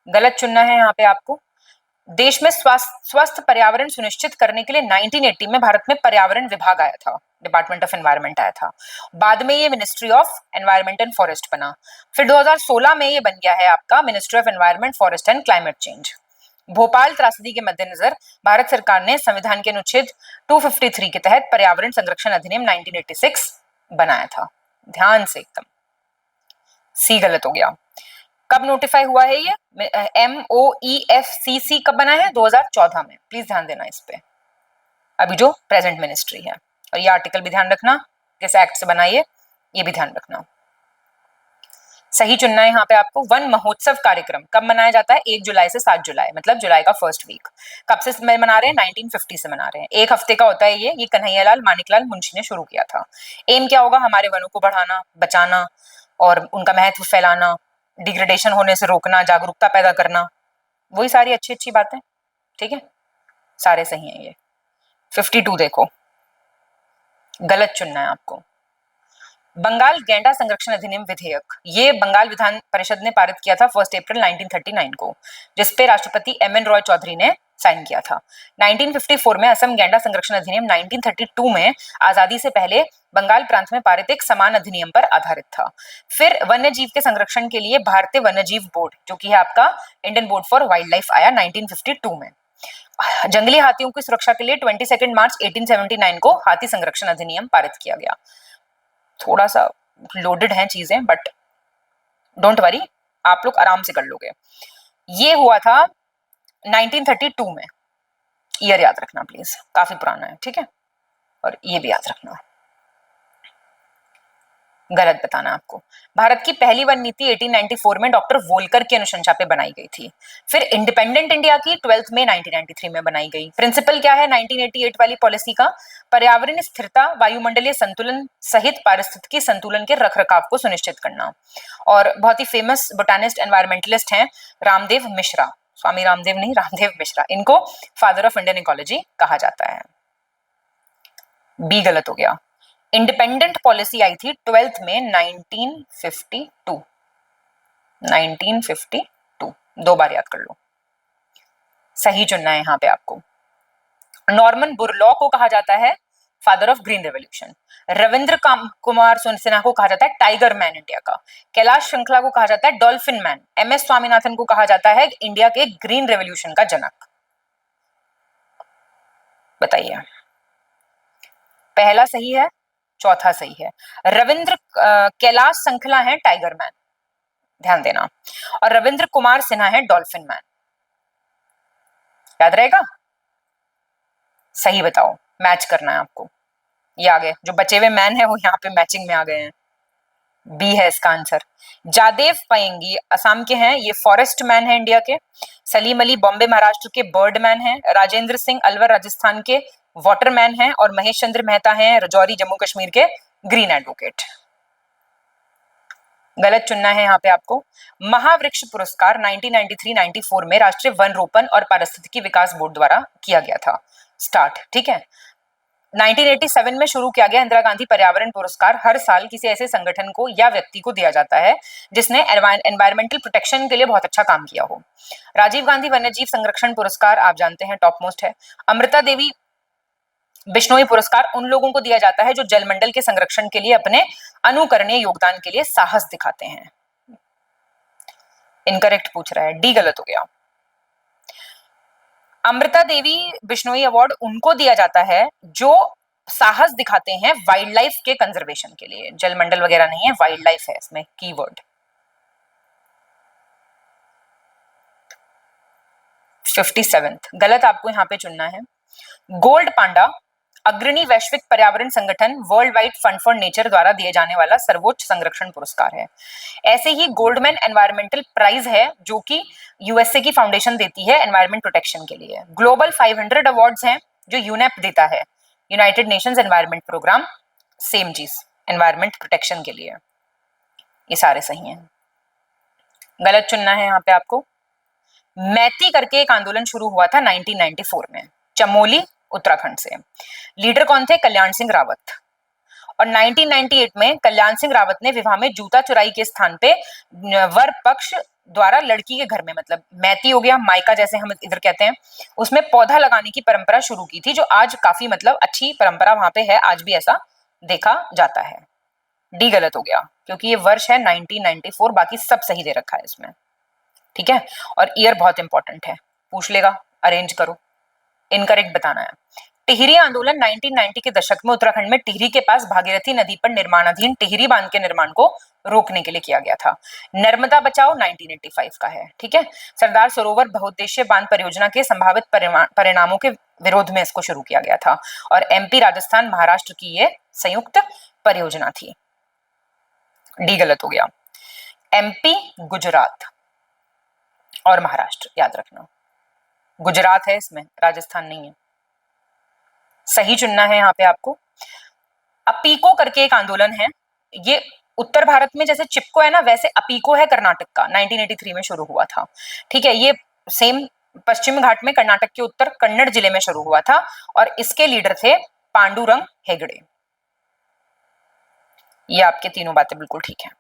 Speaker 3: गलत चुनना है यहाँ पे आपको। देश में स्वस्थ पर्यावरण सुनिश्चित करने के लिए 1980 में भारत में पर्यावरण विभाग आया था, डिपार्टमेंट ऑफ एनवायरनमेंट आया था। बाद में ये ministry of environment and forest बना। फिर 2016 में ये बन गया है आपका ministry of environment, forest and climate change. Bhopal त्रासदी के मद्देनजर भारत सरकार ने संविधान के अनुच्छेद 253 के तहत पर्यावरण संरक्षण अधिनियम 1986 बनाया था, ध्यान से एकदम। सी गलत हो गया। कब नोटिफाई हुआ है ये, MOEFCC कब बना है, 2014 में, प्लीज ध्यान देना इस पे, अभी जो प्रेजेंट मिनिस्ट्री है। और ये आर्टिकल भी ध्यान रखना, किस एक्ट से बना ये भी ध्यान रखना। सही चुनना है यहाँ पे आपको। वन महोत्सव कार्यक्रम कब मनाया जाता है, 1 जुलाई से 7 जुलाई, मतलब जुलाई का फर्स्ट वीक। कब से मना रहे हैं, 1950 से मना रहे हैं, 1 हफ्ते का होता है ये कन्हैयालाल मानिकलाल मुंशी ने शुरू किया था। एम क्या होगा, हमारे वनों को बढ़ाना, बचाना और उनका महत्व फैलाना, डिग्रेडेशन होने से रोकना, जागरूकता पैदा करना, वही सारी अच्छी अच्छी बातें, ठीक है, सारे सही हैं ये। 52 देखो, गलत चुनना है आपको। बंगाल गैंडा संरक्षण अधिनियम विधेयक, ये बंगाल विधान परिषद ने पारित किया था 1 अप्रैल 1939 को, जिसपे राष्ट्रपति MN रॉय चौधरी ने साइन किया था। 1954 में असम गैंडा संरक्षण अधिनियम 1932 में आजादी से पहले बंगाल प्रांत में पारित एक समान अधिनियम पर आधारित था। फिर वन्य जीव के संरक्षण के लिए भारतीय वन्य जीव बोर्ड, जो कि है आपका Indian board for wild life, आया 1952 में। जंगली हाथियों की सुरक्षा के लिए 22 मार्च 1879 को हाथी संरक्षण अधिनियम पारित किया गया। थोड़ा सा लोडेड हैं चीजें, बट डोंट वरी, आप लोग आराम से कर लोगे। ये हुआ था 1932 में, ईयर याद रखना प्लीज, काफी पुराना है, ठीक है। और ये भी याद रखना। गलत बताना आपको। भारत की पहली वन नीति 1894 में डॉक्टर वोलकर की अनुशंसा पे बनाई गई थी। फिर इंडिपेंडेंट इंडिया की 12 मई 1993 में बनाई गई। प्रिंसिपल क्या है 1988 वाली पॉलिसी का, पर्यावरणीय स्थिरता, वायुमंडलीय संतुलन सहित पारिस्थितिकी संतुलन के रखरखाव को सुनिश्चित करना। और बहुत ही फेमस बोटानिस्ट एनवायरमेंटलिस्ट हैं रामदेव मिश्रा, स्वामी रामदेव नहीं, रामदेव मिश्रा, इनको फादर ऑफ इंडियन इकोलॉजी कहा जाता है। बी गलत हो गया। इंडिपेंडेंट पॉलिसी आई थी 12 में 1952, 1952, 2 बार याद कर लो, सही चुनना है यहाँ पे आपको। नॉर्मन बोरलॉग को कहा जाता है father of green revolution. Ravindra Kumar Sinha को कहा जाता है टाइगर मैन इंडिया का। कैलाश श्रृंखला को कहा जाता है डॉल्फिन मैन। MS स्वामीनाथन को कहा जाता है इंडिया के ग्रीन रेवोल्यूशन का जनक। बताइए, पहला सही है, चौथा सही है। रविंद्र कैलाश श्रृंखला है टाइगर मैन, ध्यान देना, और रविंद्र कुमार सिन्हा है डॉल्फिन मैन। याद रहेगा, सही बताओ, मैच करना है आपको। ये आ गए, जो बचे हुए मैन है वो यहाँ पे मैचिंग में आ गए हैं। बी है इसका आंसर। जादेव पाएंगी असम के हैं, ये फॉरेस्ट मैन है इंडिया के। सलीम अली बॉम्बे महाराष्ट्र के बर्ड मैन है। राजेंद्र सिंह अलवर राजस्थान के वाटरमैन हैं और महेश चंद्र मेहता हैं राजौरी जम्मू कश्मीर के ग्रीन एडवोकेट। गलत चुनना है यहाँ पे आपको। महावृक्ष पुरस्कार 1993-94 में राष्ट्रीय वन रोपण और पारिस्थितिकी विकास बोर्ड द्वारा किया गया था स्टार्ट, ठीक है। 1987 में शुरू किया गया इंदिरा गांधी पर्यावरण पुरस्कार हर साल किसी ऐसे संगठन को या व्यक्ति को दिया जाता है जिसने एनवायरमेंटल प्रोटेक्शन के लिए बहुत अच्छा काम किया हो। राजीव गांधी वन्यजीव संरक्षण पुरस्कार आप जानते हैं टॉप मोस्ट है। अमृता देवी बिश्नोई पुरस्कार उन लोगों को दिया जाता है जो जलमंडल के संरक्षण के लिए अपने अनुकरणीय योगदान के लिए साहस दिखाते हैं। इनकरेक्ट पूछ रहा है, डी गलत हो गया। अमृता देवी बिश्नोई अवार्ड उनको दिया जाता है जो साहस दिखाते हैं वाइल्ड लाइफ के कंजर्वेशन के लिए, जलमंडल वगैरह नहीं है, वाइल्ड लाइफ है इसमें कीवर्ड। 57th गलत आपको यहां पे चुनना है। गोल्ड पांडा अग्रणी वैश्विक पर्यावरण संगठन world wide fund for nature द्वारा दिए जाने वाला सर्वोच्च संरक्षण पुरस्कार है। ऐसे ही गोल्डमैन एनवायरमेंटल प्राइज है जो कि यूएसए की फाउंडेशन देती है एनवायरमेंट प्रोटेक्शन के लिए। ग्लोबल 500 अवार्ड्स हैं जो यूनेप देता है, United Nations Environment Programme, same चीज एनवायरमेंट प्रोटेक्शन के लिए। ये सारे सही हैं। गलत चुनना है यहाँ पे आपको। मैती करके एक आंदोलन शुरू हुआ था 1994 में चमोली उत्तराखंड से। लीडर कौन थे? कल्याण सिंह रावत। और 1998 में कल्याण सिंह रावत ने विवाह में जूता चुराई के स्थान पे वर पक्ष द्वारा लड़की के घर में, मतलब मैती हो गया, मायका जैसे हम इधर कहते हैं, उसमें पौधा लगाने की परंपरा शुरू की थी जो आज काफी मतलब अच्छी परंपरा वहां पे है, आज भी ऐसा देखा जाता है। डी गलत हो गया क्योंकि ये वर्ष है 1994, बाकी सब सही दे रखा है इसमें, ठीक है। और ईयर बहुत इंपॉर्टेंट है, पूछ लेगा, अरेंज करो। इनकरेक्ट बताना है। टिहरी आंदोलन 1990 के दशक में उत्तराखंड में टिहरी के पास भागीरथी नदी पर निर्माणाधीन टिहरी बांध के निर्माण को रोकने के लिए किया गया था। नर्मदा बचाओ 1985 का है, ठीक है। सरदार सरोवर बहुउद्देशीय बांध परियोजना के संभावित परिणामों के विरोध में इसको शुरू किया गया था और एमपी राजस्थान महाराष्ट्र की ये संयुक्त परियोजना थी। डी गलत हो गया। एमपी गुजरात और महाराष्ट्र याद रखना, गुजरात है इसमें, राजस्थान नहीं है। सही चुनना है यहाँ पे आपको। अपीको करके एक आंदोलन है, ये उत्तर भारत में जैसे चिपको है ना वैसे अपीको है कर्नाटक का, 1983 में शुरू हुआ था, ठीक है। ये सेम पश्चिम घाट में कर्नाटक के उत्तर कन्नड़ जिले में शुरू हुआ था और इसके लीडर थे पांडुरंग हेगड़े। ये आपके तीनों बातें बिल्कुल ठीक है,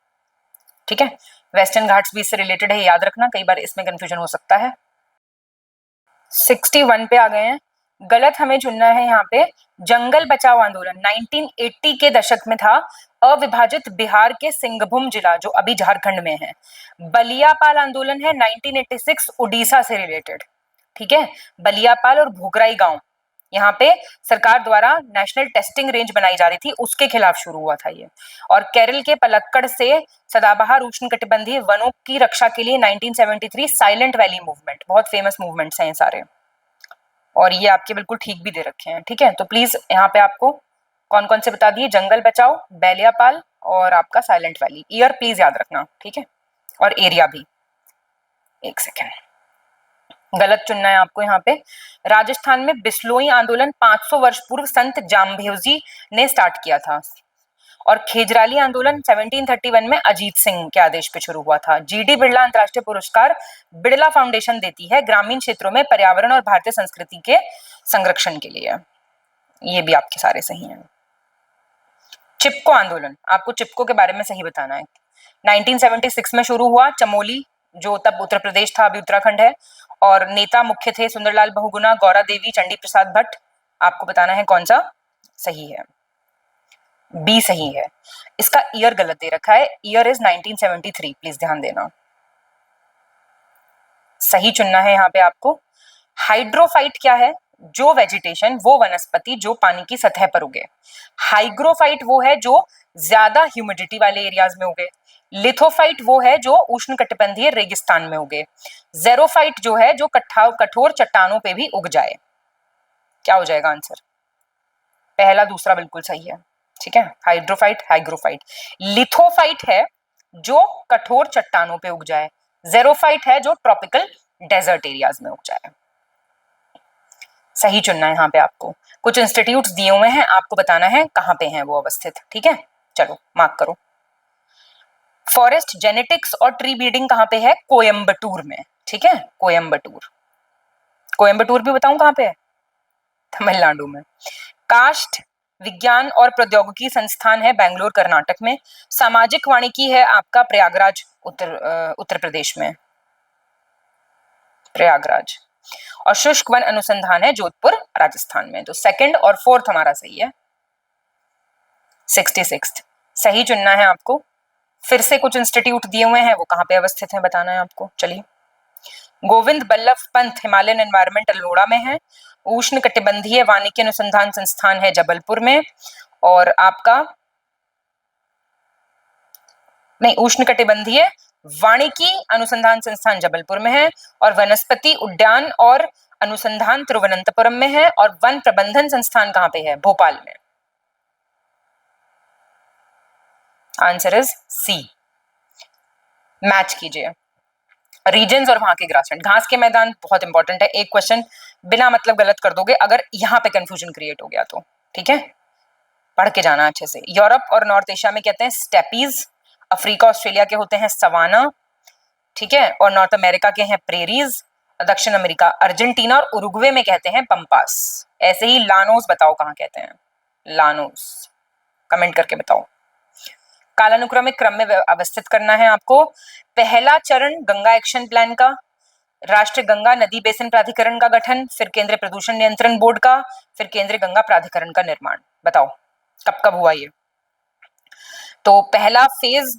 Speaker 3: ठीक है। वेस्टर्न घाट्स भी इससे रिलेटेड है, याद रखना, कई बार इसमें कंफ्यूजन हो सकता है। 61 पे आ गए हैं। गलत हमें चुनना है यहाँ पे। जंगल बचाओ आंदोलन 1980 के दशक में था, अविभाजित बिहार के सिंहभूम जिला जो अभी झारखंड में है। बलियापाल आंदोलन है 1986 उड़ीसा से रिलेटेड, ठीक है। बलियापाल और भोगराई गांव, यहाँ पे सरकार द्वारा नेशनल टेस्टिंग रेंज बनाई जा रही थी, उसके खिलाफ शुरू हुआ था ये। और केरल के पलक्कड़ से सदाबहार उष्णकटिबंधीय वनों की रक्षा के लिए 1973 साइलेंट वैली मूवमेंट, बहुत फेमस मूवमेंट्स हैं ये सारे, और ये आपके बिल्कुल ठीक भी दे रखे हैं, ठीक है। तो प्लीज यहाँ पे आपको कौन कौन से बता दिए, जंगल बचाओ, बेलियापाल और आपका साइलेंट वैली। ईयर प्लीज याद रखना, ठीक है, और एरिया भी। एक सेकेंड, गलत चुनना है आपको यहाँ पे। राजस्थान में बिस्लोई आंदोलन 500 वर्ष पूर्व संत जाम्भेवजी ने स्टार्ट किया था और खेजराली आंदोलन 1731 में अजीत सिंह के आदेश पे शुरू हुआ था। जीडी बिड़ला अंतर्राष्ट्रीय पुरस्कार बिड़ला फाउंडेशन देती है ग्रामीण क्षेत्रों में पर्यावरण और भारतीय संस्कृति के संरक्षण के लिए। ये भी आपके सारे सही हैं। चिपको आंदोलन, आपको चिपको के बारे में सही बताना है। 1976 में शुरू हुआ, चमोली जो तब उत्तर प्रदेश था अभी उत्तराखंड है, और नेता मुख्य थे सुंदरलाल बहुगुणा, गौरा देवी, चंडी प्रसाद भट्ट। आपको बताना है कौन सा सही है। बी सही है। इसका ईयर गलत दे रखा है, ईयर इज 1973, प्लीज ध्यान देना। सही चुनना है यहाँ पे आपको। हाइड्रोफाइट क्या है? जो वेजिटेशन, वो वनस्पति जो पानी की सतह पर उगे। हाइग्रोफाइट वो है जो ज्यादा ह्यूमिडिटी वाले एरियाज में उगे। लिथोफाइट वो है जो उष्णकटिबंधीय रेगिस्तान में उगे। जेरोफाइट जो है जो कठोर चट्टानों पे भी उग जाए। क्या हो जाएगा आंसर? पहला दूसरा बिल्कुल सही है, ठीक है। हाइड्रोफाइट, हाइग्रोफाइट। लिथोफाइट है जो कठोर चट्टानों पे उग जाए। जेरोफाइट है जो ट्रॉपिकल डेजर्ट एरियाज में उग जाए। सही चुनना है यहाँ पे आपको। कुछ इंस्टीट्यूट्स दिए हुए हैं, आपको बताना है कहाँ पे हैं वो अवस्थित, ठीक है। चलो मार्क करो। फॉरेस्ट जेनेटिक्स और ट्री ब्रीडिंग कहाँ पे है? कोयम्बटूर में, ठीक है, कोयम्बटूर। कोयम्बटूर भी बताऊं कहाँ पे है? तमिलनाडु में। काष्ठ विज्ञान और प्रौद्योगिकी संस्थान है बेंगलोर कर्नाटक में। सामाजिक वानिकी है आपका प्रयागराज उत्तर प्रदेश में, प्रयागराज। और शुष्क वन अनुसंधान है जोधपुर राजस्थान में। तो सेकंड और फोर्थ हमारा सही है। 66 सही चुनना है आपको। फिर से कुछ इंस्टीट्यूट दिए हुए हैं, वो कहाँ पे अवस्थित है बताना है आपको। चलिए, गोविंद बल्लभ पंत हिमालयन एनवायरमेंट अल्मोड़ा में है। उष्ण कटिबंधीय वानिकी अनुसंधान संस्थान है जबलपुर में। और आपका नहीं, उष्ण कटिबंधीय वानिकी अनुसंधान संस्थान जबलपुर में है। और वनस्पति उद्यान और अनुसंधान तिरुवनंतपुरम में है। और वन प्रबंधन संस्थान कहाँ पे है? भोपाल में। Answer is C. मैच कीजिए रीजन्स और वहां के ग्रासलैंड। घास के मैदान बहुत इंपॉर्टेंट है, एक क्वेश्चन बिना मतलब गलत कर दोगे अगर यहां पे कंफ्यूजन क्रिएट हो गया तो, ठीक है, पढ़ के जाना अच्छे से। यूरोप और नॉर्थ एशिया में कहते हैं स्टेपीज। अफ्रीका ऑस्ट्रेलिया के होते हैं सवाना, ठीक है। और नॉर्थ अमेरिका के हैं प्रेरीज। दक्षिण अमेरिका अर्जेंटीना और उरुग्वे में कहते हैं पंपास। ऐसे ही लानोस बताओ कहाँ कहते हैं? लानोस कमेंट करके बताओ। कालानुक्रमिक क्रम में अवस्थित करना है आपको। पहला चरण गंगा एक्शन प्लान का, राष्ट्रीय गंगा नदी बेसिन प्राधिकरण का गठन, फिर केंद्रीय प्रदूषण नियंत्रण बोर्ड का, फिर केंद्रीय गंगा प्राधिकरण का निर्माण। बताओ कब कब हुआ ये? तो पहला फेज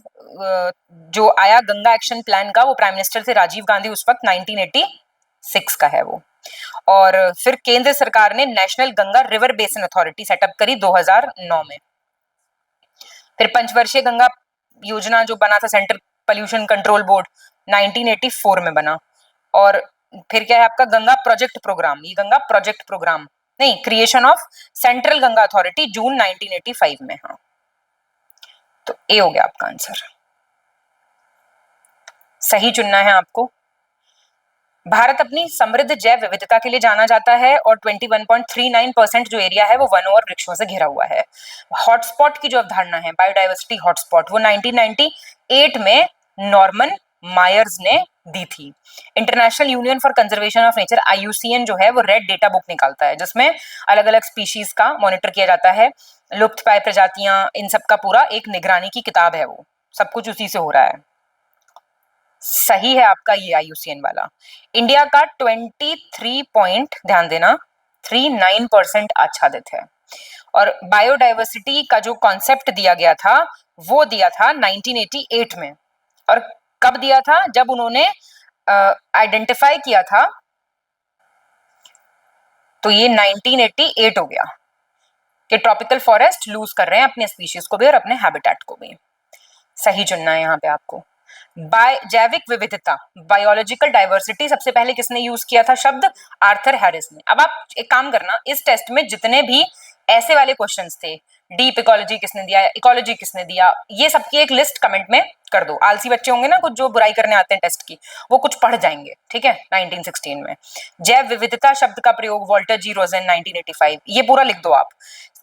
Speaker 3: जो आया गंगा एक्शन प्लान का, वो प्राइम मिनिस्टर थे राजीव गांधी उस वक्त, 1986 का है वो। और फिर केंद्र सरकार ने national Ganga river basin authority setup करी 2009 में। फिर पंचवर्षीय गंगा योजना जो बना था, सेंट्रल पोल्यूशन कंट्रोल बोर्ड, 1984 में बना। और फिर क्या है आपका गंगा प्रोजेक्ट प्रोग्राम, ये गंगा प्रोजेक्ट प्रोग्राम नहीं, creation of central Ganga authority June 1985 में। हाँ, तो ए हो गया आपका आंसर। सही चुनना है आपको। भारत अपनी समृद्ध जैव विविधता के लिए जाना जाता है और 21.39% जो एरिया है वो वनों और वृक्षों से घिरा हुआ है। हॉटस्पॉट की जो अवधारणा है, बायोडाइवर्सिटी हॉटस्पॉट, वो 1998 में नॉर्मन मायर्स ने दी थी। International union for conservation of nature IUCN जो है वो रेड डेटा बुक निकालता है, जिसमें अलग अलग स्पीशीज का मॉनिटर किया जाता है, लुप्त पाए प्रजातियां, इन सब का पूरा एक निगरानी की किताब है, वो सब कुछ उसी से हो रहा है। सही है आपका ये IUCN वाला। इंडिया का 23 पॉइंट, ध्यान देना, 39% आच्छादित है। और बायोडाइवर्सिटी का जो कॉन्सेप्ट दिया गया था वो दिया था 1988 में। और कब दिया था? जब उन्होंने आइडेंटिफाई किया था, तो ये 1988 हो गया कि ट्रॉपिकल फॉरेस्ट लूज कर रहे हैं अपने स्पीशीज को भी और अपने हैबिटेट को भी। सही चुनना है यहाँ पे आपको। जैविक विविधता, बायोलॉजिकल डाइवर्सिटी, सबसे पहले किसने यूज किया था शब्द? आर्थर हैरिस ने। अब आप एक काम करना, इस टेस्ट में जितने भी ऐसे वाले क्वेश्चंस थे, डीप इकोलॉजी किसने दिया, इकोलॉजी किसने दिया, ये सबकी एक लिस्ट कमेंट में कर दो। आलसी बच्चे होंगे ना कुछ जो बुराई करने आते हैं टेस्ट की, वो कुछ पढ़ जाएंगे, ठीक है। 1916 में जैव विविधता शब्द का प्रयोग वॉल्टर जी रोजेन 1985, ये पूरा लिख दो आप।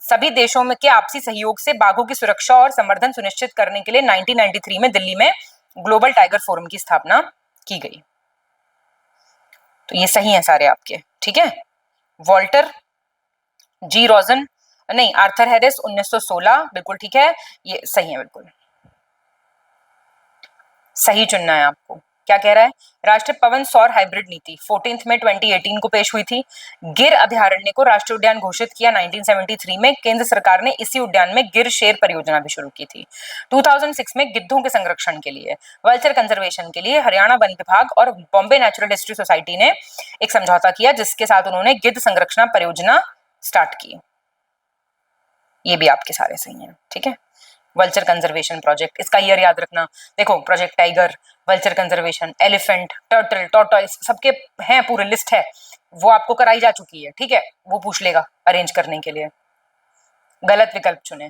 Speaker 3: सभी देशों में के आपसी सहयोग से बाघों की सुरक्षा और संवर्धन सुनिश्चित करने के लिए 1993 में दिल्ली में ग्लोबल टाइगर फोरम की स्थापना की गई। तो ये सही है सारे आपके, ठीक है। वॉल्टर जी रोजन, नहीं, आर्थर हैरिस 1916, बिल्कुल ठीक है, ये सही है, बिल्कुल सही चुनना है आपको। क्या कह रहा है? राष्ट्रीय पवन सौर हाइब्रिड नीति 14 में 2018 को पेश हुई थी। गिर अभयारण्य को राष्ट्रीय उद्यान घोषित किया 1973 में। केंद्र सरकार ने इसी उद्यान में गिर शेर परियोजना भी शुरू की थी। 2006 में गिद्धों के संरक्षण के लिए, वल्चर कंजर्वेशन के लिए हरियाणा वन विभाग और बॉम्बे नेचुरल हिस्ट्री सोसाइटी ने एक समझौता किया, जिसके साथ उन्होंने गिद्ध संरक्षण परियोजना स्टार्ट की। ये भी आपके सारे सही हैं, ठीक है। वल्चर कंजर्वेशन प्रोजेक्ट, इसका ईयर याद रखना। देखो, project tiger, vulture conservation, elephant, turtle, tortoise, सबके हैं, पूरी लिस्ट है, वो आपको कराई जा चुकी है, ठीक है। वो पूछ लेगा अरेंज करने के लिए, गलत विकल्प चुने।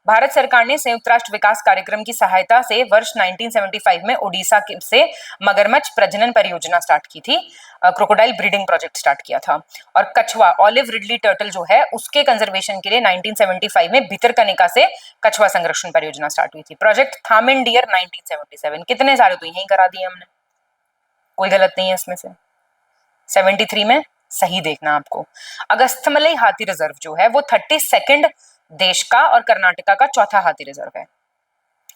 Speaker 3: भारत सरकार ने संयुक्त राष्ट्र विकास कार्यक्रम की सहायता से वर्ष 1975 में ओडिशा से मगरमच्छ प्रजनन परियोजना स्टार्ट की थी, क्रोकोडाइल ब्रीडिंग प्रोजेक्ट स्टार्ट किया था। और कछुआ ऑलिव रिडली टर्टल जो है उसके कंजर्वेशन के लिए 1975 में भितरकनिका से कछुआ संरक्षण परियोजना स्टार्ट हुई थी। प्रोजेक्ट थामिन डियर 1977, कितने सारे तो यही करा दिए हमने, कोई गलत नहीं है इसमें से। 73 में सही देखना आपको। अगस्थमलई हाथी रिजर्व जो है वो 32nd देश का और कर्नाटका का चौथा हाथी रिजर्व है।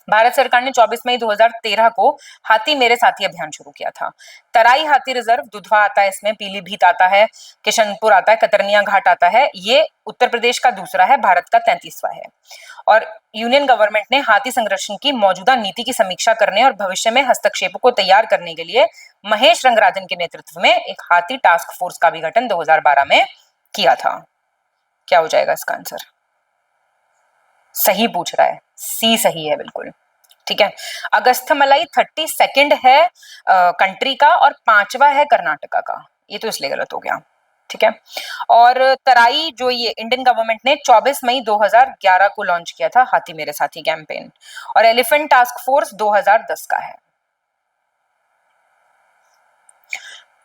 Speaker 3: भारत सरकार ने 24 मई 2013 को हाथी मेरे साथी अभियान शुरू किया था। तराई हाथी रिजर्व, दुधवा आता है इसमें, पीलीभीत आता है, किशनपुर आता है, कतरनिया घाट आता है। ये उत्तर प्रदेश का दूसरा है, भारत का 33वां है। और यूनियन गवर्नमेंट ने हाथी संरक्षण की मौजूदा नीति की समीक्षा करने और भविष्य में हस्तक्षेपों को तैयार करने के लिए महेश रंगराजन के नेतृत्व में एक हाथी टास्क फोर्स का भी गठन 2012 में किया था। क्या हो जाएगा इसका आंसर? सही पूछ रहा है, सी सही है बिल्कुल। ठीक है, अगस्थमलाई 32nd है कंट्री का और 5वां है कर्नाटका का, ये तो इसलिए गलत हो गया। ठीक है, और तराई जो ये इंडियन गवर्नमेंट ने 24 मई 2011 को लॉन्च किया था हाथी मेरे साथी कैंपेन, और एलिफेंट टास्क फोर्स 2010 का है।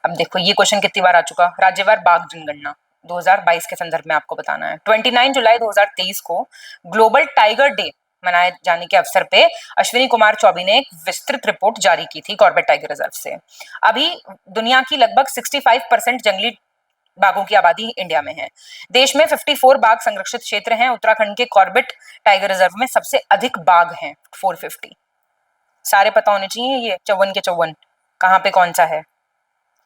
Speaker 3: अब देखो ये क्वेश्चन कितनी बार आ चुका, राज्यवार बाघ जनगणना 2022 के संदर्भ में आपको बताना है। 29 जुलाई 2023 को ग्लोबल टाइगर डे मनाए जाने के अवसर पे अश्विनी कुमार चौबे ने एक विस्तृत रिपोर्ट जारी की थी कॉर्बेट टाइगर रिजर्व से। अभी दुनिया की लगभग 65% जंगली बाघों की आबादी इंडिया में है। देश में 54 बाघ संरक्षित क्षेत्र हैं। उत्तराखंड के कॉर्बेट टाइगर रिजर्व में सबसे अधिक बाघ हैं, 450। सारे पता होने चाहिए ये 54 के 54 कहाँ पे कौन सा है।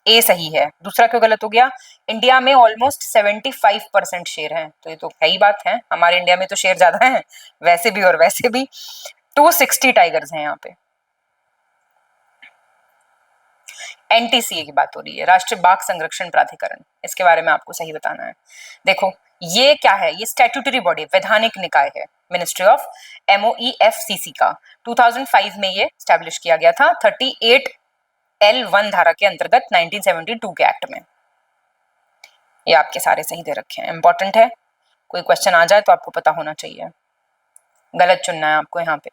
Speaker 3: ए सही है, दूसरा क्यों गलत हो गया? इंडिया में ऑलमोस्ट 75% शेर हैं, तो ये तो है ही बात है, हमारे इंडिया में तो शेर ज्यादा हैं वैसे भी और वैसे भी। 260 टाइगर्स हैं यहाँ पे। एनटीसीए की बात हो रही है, राष्ट्रीय बाघ संरक्षण प्राधिकरण, इसके बारे में आपको सही बताना है। देखो ये क्या है, ये स्टैट्यूटरी बॉडी, वैधानिक निकाय है, मिनिस्ट्री ऑफ MOEFCC का। 2005 में ये स्टैब्लिश किया गया था 38L1 धारा के अंतर्गत 1972 के एक्ट में। ये आपके सारे सही दे रखे हैं, इंपॉर्टेंट है, कोई क्वेश्चन आ जाए तो आपको पता होना चाहिए। गलत चुनना है आपको यहाँ पे।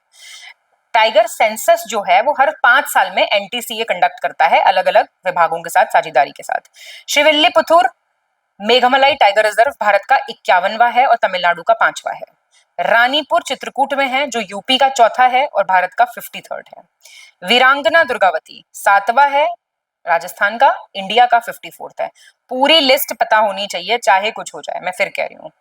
Speaker 3: टाइगर सेंसस जो है वो हर 5 साल में एनटीसीए कंडक्ट करता है, अलग अलग विभागों के साथ साझेदारी के साथ। श्रीविल्लीपुथुर मेघमलाई टाइगर रिजर्व भारत का 51वां है और तमिलनाडु का 5वां है। रानीपुर चित्रकूट में है जो यूपी का चौथा है और भारत का 53rd है। वीरांगना दुर्गावती 7वां है, राजस्थान का, इंडिया का 54th है। पूरी लिस्ट पता होनी चाहिए चाहे कुछ हो जाए, मैं फिर कह रही हूँ,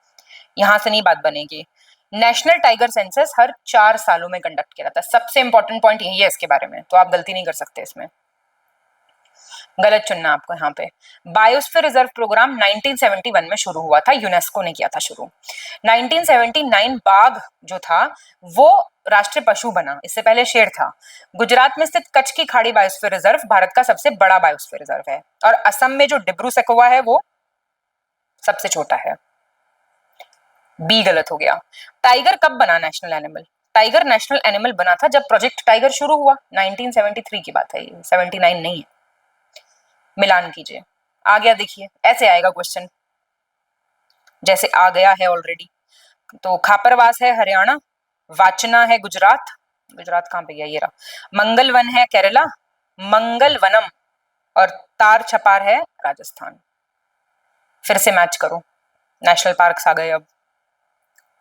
Speaker 3: यहां से नहीं बात बनेगी। नेशनल टाइगर सेंसस हर 4 सालों में कंडक्ट किया जाता है, सबसे इंपॉर्टेंट पॉइंट यही है इसके बारे में, तो आप गलती नहीं कर सकते इसमें। गलत चुनना आपको यहाँ पे। बायोस्फीयर रिजर्व प्रोग्राम 1971 में शुरू हुआ था, यूनेस्को ने किया था शुरू। 1979 बाघ जो था वो राष्ट्रीय पशु बना, इससे पहले शेर था। गुजरात में स्थित कच्छ की खाड़ी बायोस्फीयर रिजर्व भारत का सबसे बड़ा बायोस्फीयर रिजर्व है, और असम में जो डिब्रू सैखोवा है वो सबसे छोटा है। बी गलत हो गया। टाइगर कब बना national animal? Tiger national animal बना था जब प्रोजेक्ट टाइगर शुरू हुआ, 1973 की बात है, 79 नहीं है। मिलान कीजिए, आ गया, देखिए ऐसे आएगा क्वेश्चन जैसे आ गया है ऑलरेडी। तो खापरवास है हरियाणा, वाचना है गुजरात, गुजरात कहाँ पे गया, ये रहा। मंगलवन है केरला, मंगलवनम, और तार छपार है राजस्थान। फिर से मैच करो, नेशनल पार्क्स आ गए, अब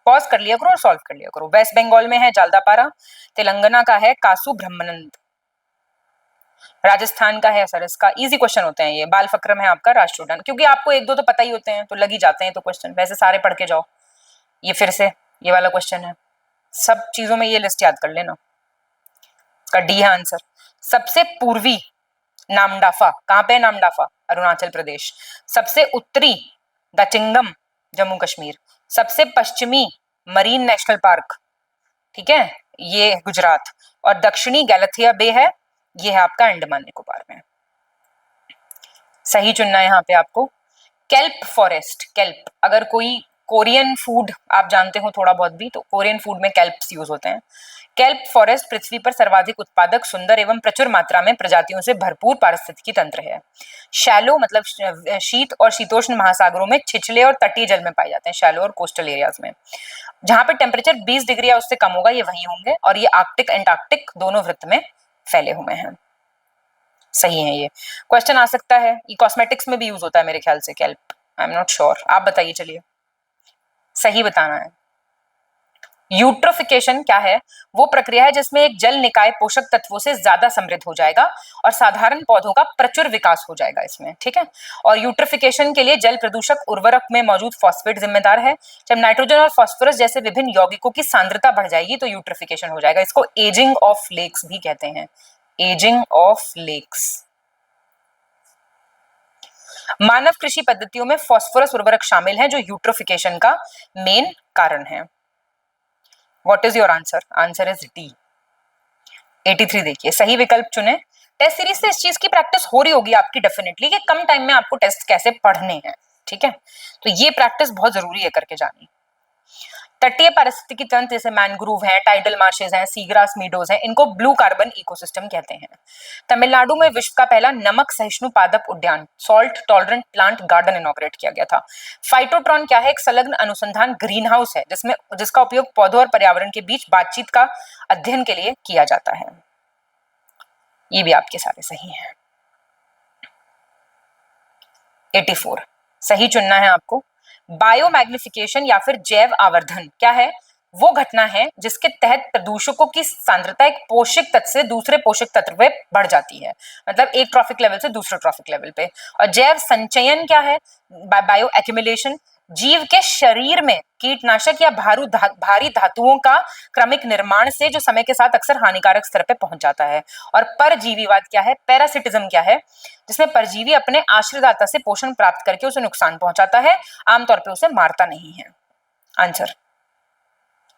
Speaker 3: पॉज कर लिया करो और सॉल्व कर लिया करो। वेस्ट बंगाल में है जालदापारा, तेलंगाना का है कासु ब्रह्मानंद, राजस्थान का है सरस का। इजी क्वेश्चन होते हैं ये। बाल फक्रम है आपका राष्ट्रीय उद्यान, क्योंकि आपको एक दो तो पता ही होते हैं तो लग ही जाते हैं तो क्वेश्चन, वैसे सारे पढ़ के जाओ। ये फिर से ये वाला क्वेश्चन है, सब चीजों में ये लिस्ट याद कर लेना। इसका डी है आंसर। सबसे पूर्वी नामडाफा, कहाँ पे है नामडाफा? अरुणाचल प्रदेश। सबसे उत्तरी दचिंगम, जम्मू कश्मीर। सबसे पश्चिमी मरीन नेशनल पार्क, ठीक है, ये गुजरात। और दक्षिणी गैलथिया बे है, ये है आपका अंडमान निकोबार में। सही चुनना है यहाँ पे आपको। केल्प फॉरेस्ट, केल्प, अगर कोई कोरियन फूड आप जानते हो थोड़ा बहुत भी, तो कोरियन फूड में केल्प्स यूज होते हैं। केल्प फॉरेस्ट पृथ्वी पर सर्वाधिक उत्पादक, सुंदर एवं प्रचुर मात्रा में प्रजातियों से भरपूर पारिस्थितिकी तंत्र है। शैलो मतलब शीत और शीतोष्ण महासागरों में छिछले और तटीय जल में पाए जाते हैं, शैलो और कोस्टल एरियाज में। जहां पे टेम्परेचर 20 डिग्री या उससे कम होगा ये वहीं होंगे, और ये आर्कटिक एंटार्क्टिक दोनों वृत्त में फैले हुए हैं। सही है, ये क्वेश्चन आ सकता है। ये कॉस्मेटिक्स में भी यूज होता है मेरे ख्याल से kelp, I am not sure, आप बताइए। चलिए सही बताना है। यूट्रोफिकेशन क्या है? वो प्रक्रिया है जिसमें एक जल निकाय पोषक तत्वों से ज्यादा समृद्ध हो जाएगा और साधारण पौधों का प्रचुर विकास हो जाएगा इसमें, ठीक है। और यूट्रोफिकेशन के लिए जल प्रदूषक उर्वरक में मौजूद फॉस्फेट जिम्मेदार है। जब नाइट्रोजन और फास्फोरस जैसे विभिन्न यौगिकों की सांद्रता बढ़ जाएगी तो यूट्रोफिकेशन हो जाएगा। इसको एजिंग ऑफ लेक्स भी कहते हैं, एजिंग ऑफ लेक्स। मानव कृषि पद्धतियों में फास्फोरस उर्वरक शामिल है जो यूट्रोफिकेशन का मेन कारण है। What is your answer? Answer is D, 83 देखिए, सही विकल्प चुने। टेस्ट सीरीज से इस चीज की प्रैक्टिस हो रही होगी आपकी डेफिनेटली कि कम टाइम में आपको टेस्ट कैसे पढ़ने हैं, ठीक है। तो ये प्रैक्टिस बहुत जरूरी है करके जानी। तटीय पारिस्थितिकी तंत्र जैसे मैनग्रोव हैं, टाइडल मार्शेस हैं, सीग्रास मीडोज हैं, इनको ब्लू कार्बन इकोसिस्टम कहते हैं। तमिलनाडु में विश्व का पहला नमक सहिष्णु पादप उद्यान, salt tolerant plant garden inaugurate किया गया था। फाइटोट्रॉन क्या है? एक संलग्न अनुसंधान ग्रीन हाउस है जिसका उपयोग पौधों और पर्यावरण के बीच बातचीत का अध्ययन के लिए किया जाता है। ये भी आपके सारे सही हैं। 84 सही चुनना है आपको। बायोमैग्निफिकेशन या फिर जैव आवर्धन क्या है? वो घटना है जिसके तहत प्रदूषकों की सांद्रता एक पोषक तत्व से दूसरे पोषक तत्व पे बढ़ जाती है, मतलब एक ट्रॉफिक लेवल से दूसरे ट्रॉफिक लेवल पे। और जैव संचयन क्या है? बायो एक्यूमुलेशन, जीव के शरीर में कीटनाशक या भारी धातुओं का क्रमिक निर्माण से जो समय के साथ अक्सर हानिकारक स्तर पे पहुंच जाता है। और परजीवीवाद क्या है? पैरासिटिज्म क्या है? जिसमें परजीवी अपने आश्रयदाता से पोषण प्राप्त करके उसे नुकसान पहुंचाता है, आमतौर पे उसे मारता नहीं है। आंसर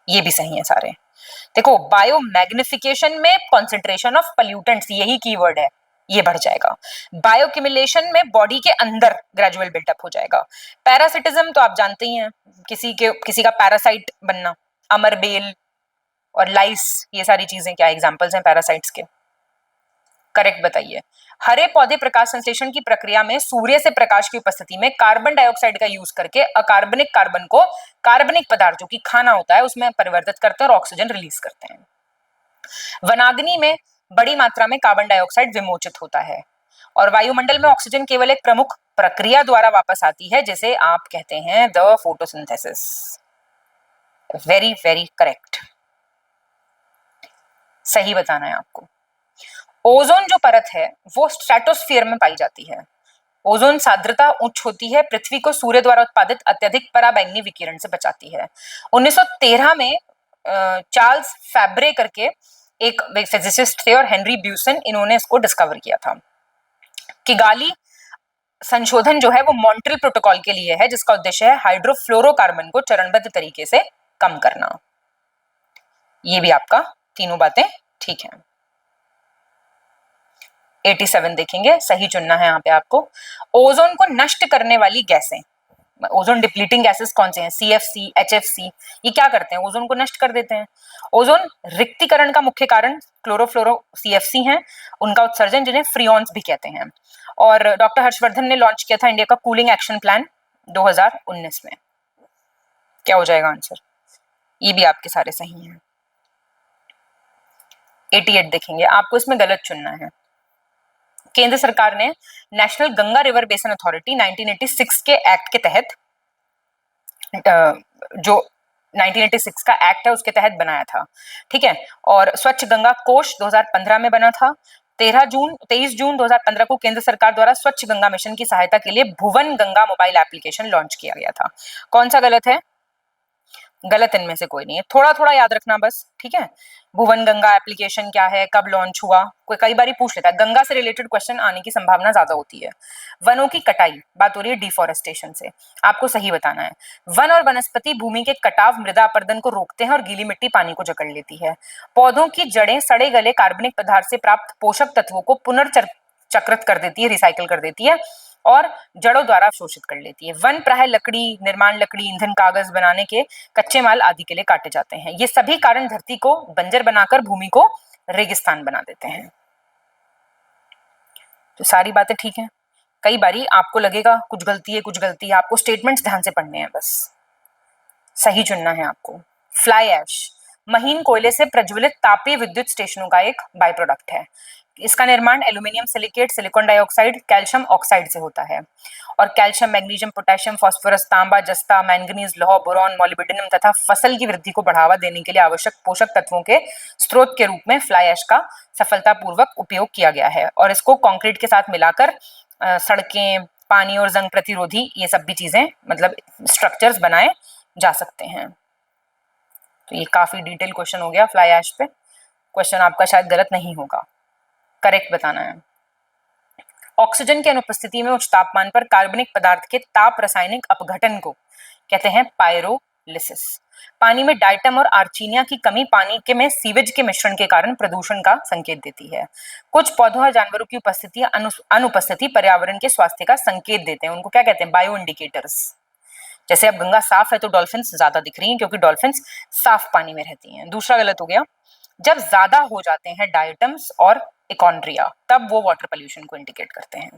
Speaker 3: ये भी सही है सारे। देखो, बायोमैग्निफिकेशन में कॉन्सेंट्रेशन ऑफ पॉल्यूटेंट्स, यही कीवर्ड है, ये बढ़ जाएगा। बायोक्यूमुलेशन में बॉडी के अंदर ग्रेजुअल बिल्डअप हो जाएगा। पैरासिटिज्म तो आप जानते ही हैं, किसी का पैरासाइट बनना, अमरबेल और लाइस, ये सारी चीजें क्या एग्जांपल्स हैं पैरासाइट्स के? करेक्ट बताइए। हरे पौधे प्रकाश संश्लेषण की प्रक्रिया में सूर्य से प्रकाश की उपस्थिति में कार्बन डाइऑक्साइड का यूज करके अकार्बनिक कार्बन को कार्बनिक पदार्थ जो कि खाना होता है उसमें परिवर्तित करते हैं और ऑक्सीजन रिलीज करते हैं। वनाग्नि में बड़ी मात्रा में कार्बन डाइऑक्साइड विमोचित होता है और वायुमंडल में ऑक्सीजन केवल एक प्रमुख प्रक्रिया द्वारा वापस आती है जिसे आप कहते हैं the photosynthesis. Very very correct, सही बताना है आपको। ओजोन जो परत है वो स्ट्रेटोस्फीयर में पाई जाती है। ओजोन सांद्रता उच्च होती है, पृथ्वी को सूर्य द्वारा उत्पादित अत्यधिक पराबैंगनी विकिरण से बचाती है। 1913 में चार्ल्स फैब्रे करके एक फिजिसिस्ट थे और हेनरी ब्यूसन, इन्होंने इसको डिस्कवर किया था। किगाली संशोधन जो है वो मॉन्ट्रियल प्रोटोकॉल के लिए है जिसका उद्देश्य है हाइड्रोफ्लोरोकार्बन को चरणबद्ध तरीके से कम करना। ये भी आपका तीनों बातें ठीक है। 87 देखेंगे, सही चुनना है यहाँ पे आपको। ओजोन को नष्ट करने वाली गैसें, ओजोन डिप्लीटिंग गैसेस कौन से हैं? CFC, HFC, ये क्या करते हैं? ओजोन को नष्ट कर देते हैं। ओजोन रिक्तीकरण का मुख्य कारण क्लोरोफ्लोरो CFC हैं, उनका उत्सर्जन जिन्हें फ्रियॉन्स भी कहते हैं। और डॉक्टर हर्षवर्धन ने लॉन्च किया था इंडिया का कूलिंग एक्शन प्लान 2019 में। क्या हो जाएगा आंसर? ये भी आपके सारे सही हैं। 88 देखेंगे, आपको इसमें गलत चुनना है। केंद्र सरकार ने national Ganga river basin authority 1986 के एक्ट के तहत, जो 1986 का एक्ट है उसके तहत बनाया था, ठीक है। और स्वच्छ गंगा कोष 2015 में बना था। 23 जून 2015 को केंद्र सरकार द्वारा स्वच्छ गंगा मिशन की सहायता के लिए भुवन गंगा मोबाइल एप्लीकेशन लॉन्च किया गया था। कौन सा गलत है? गलत इनमें से कोई नहीं है, थोड़ा थोड़ा याद रखना बस, ठीक है। भुवन गंगा एप्लीकेशन क्या है, कब लॉन्च हुआ, कोई कई बार पूछ लेता है। गंगा से रिलेटेड क्वेश्चन आने की संभावना ज्यादा होती है। वनों की कटाई, बात हो रही है डिफॉरेस्टेशन से, आपको सही बताना है। वन और वनस्पति भूमि के कटाव मृदा अपरदन को रोकते हैं और गीली मिट्टी पानी को जकड़ लेती है। पौधों की जड़ें सड़े गले कार्बनिक पदार्थ से प्राप्त पोषक तत्वों को पुनर्चक्रित कर देती है, रिसाइकिल कर देती है और जड़ों द्वारा अवशोषित कर लेती है। वन प्रायः लकड़ी, निर्माण लकड़ी, ईंधन, कागज बनाने के कच्चे माल आदि के लिए काटे जाते हैं। ये सभी कारण धरती को बंजर बनाकर भूमि को रेगिस्तान बना देते हैं। तो सारी बातें ठीक है। कई बारी आपको लगेगा कुछ गलती है, कुछ गलती है, आपको स्टेटमेंट्स ध्यान से पढ़ने हैं, बस सही चुनना है आपको। फ्लाई ऐश महीन कोयले से प्रज्वलित तापीय विद्युत स्टेशनों का एक बाय प्रोडक्ट है। इसका निर्माण aluminium silicate, silicon dioxide, calcium oxide से होता है और कैल्शियम, मैग्नीशियम, पोटेशियम, फास्फोरस, तांबा, जस्ता, मैंगनीज, लौह, बोरॉन, मॉलिब्डेनम तथा फसल की वृद्धि को बढ़ावा देने के लिए आवश्यक पोषक तत्वों के स्रोत के रूप में फ्लाई ऐश का सफलतापूर्वक उपयोग किया गया है और इसको कंक्रीट के साथ मिलाकर सड़कें, पानी और जंग प्रतिरोधी ये सब भी चीजें मतलब स्ट्रक्चर्स बनाए जा सकते हैं। तो ये काफी डिटेल क्वेश्चन हो गया फ्लाई ऐश पे। क्वेश्चन आपका शायद गलत नहीं होगा, करेक्ट बताना है। ऑक्सीजन की अनुपस्थिति में उच्च तापमान पर कार्बनिक पदार्थ के ताप रासायनिक अपघटन को कहते हैं पायरोलिसिस। पानी में डाइटम और आर्चीनिया की कमी पानी के में सीवेज के मिश्रण के कारण प्रदूषण का संकेत देती है। कुछ पौधों और जानवरों की उपस्थिति या अनुपस्थिति पर्यावरण के स्वास्थ्य का संकेत देते हैं, उनको क्या कहते हैं? Bio indicators. जैसे अब गंगा साफ है तो डॉल्फिन्स ज्यादा दिख रही हैं क्योंकि डॉल्फिन्स साफ पानी में रहती हैं। दूसरा गलत हो गया, जब ज्यादा हो जाते हैं डायटम्स और इकॉन्ड्रिया तब वो वाटर पोल्यूशन को इंडिकेट करते हैं,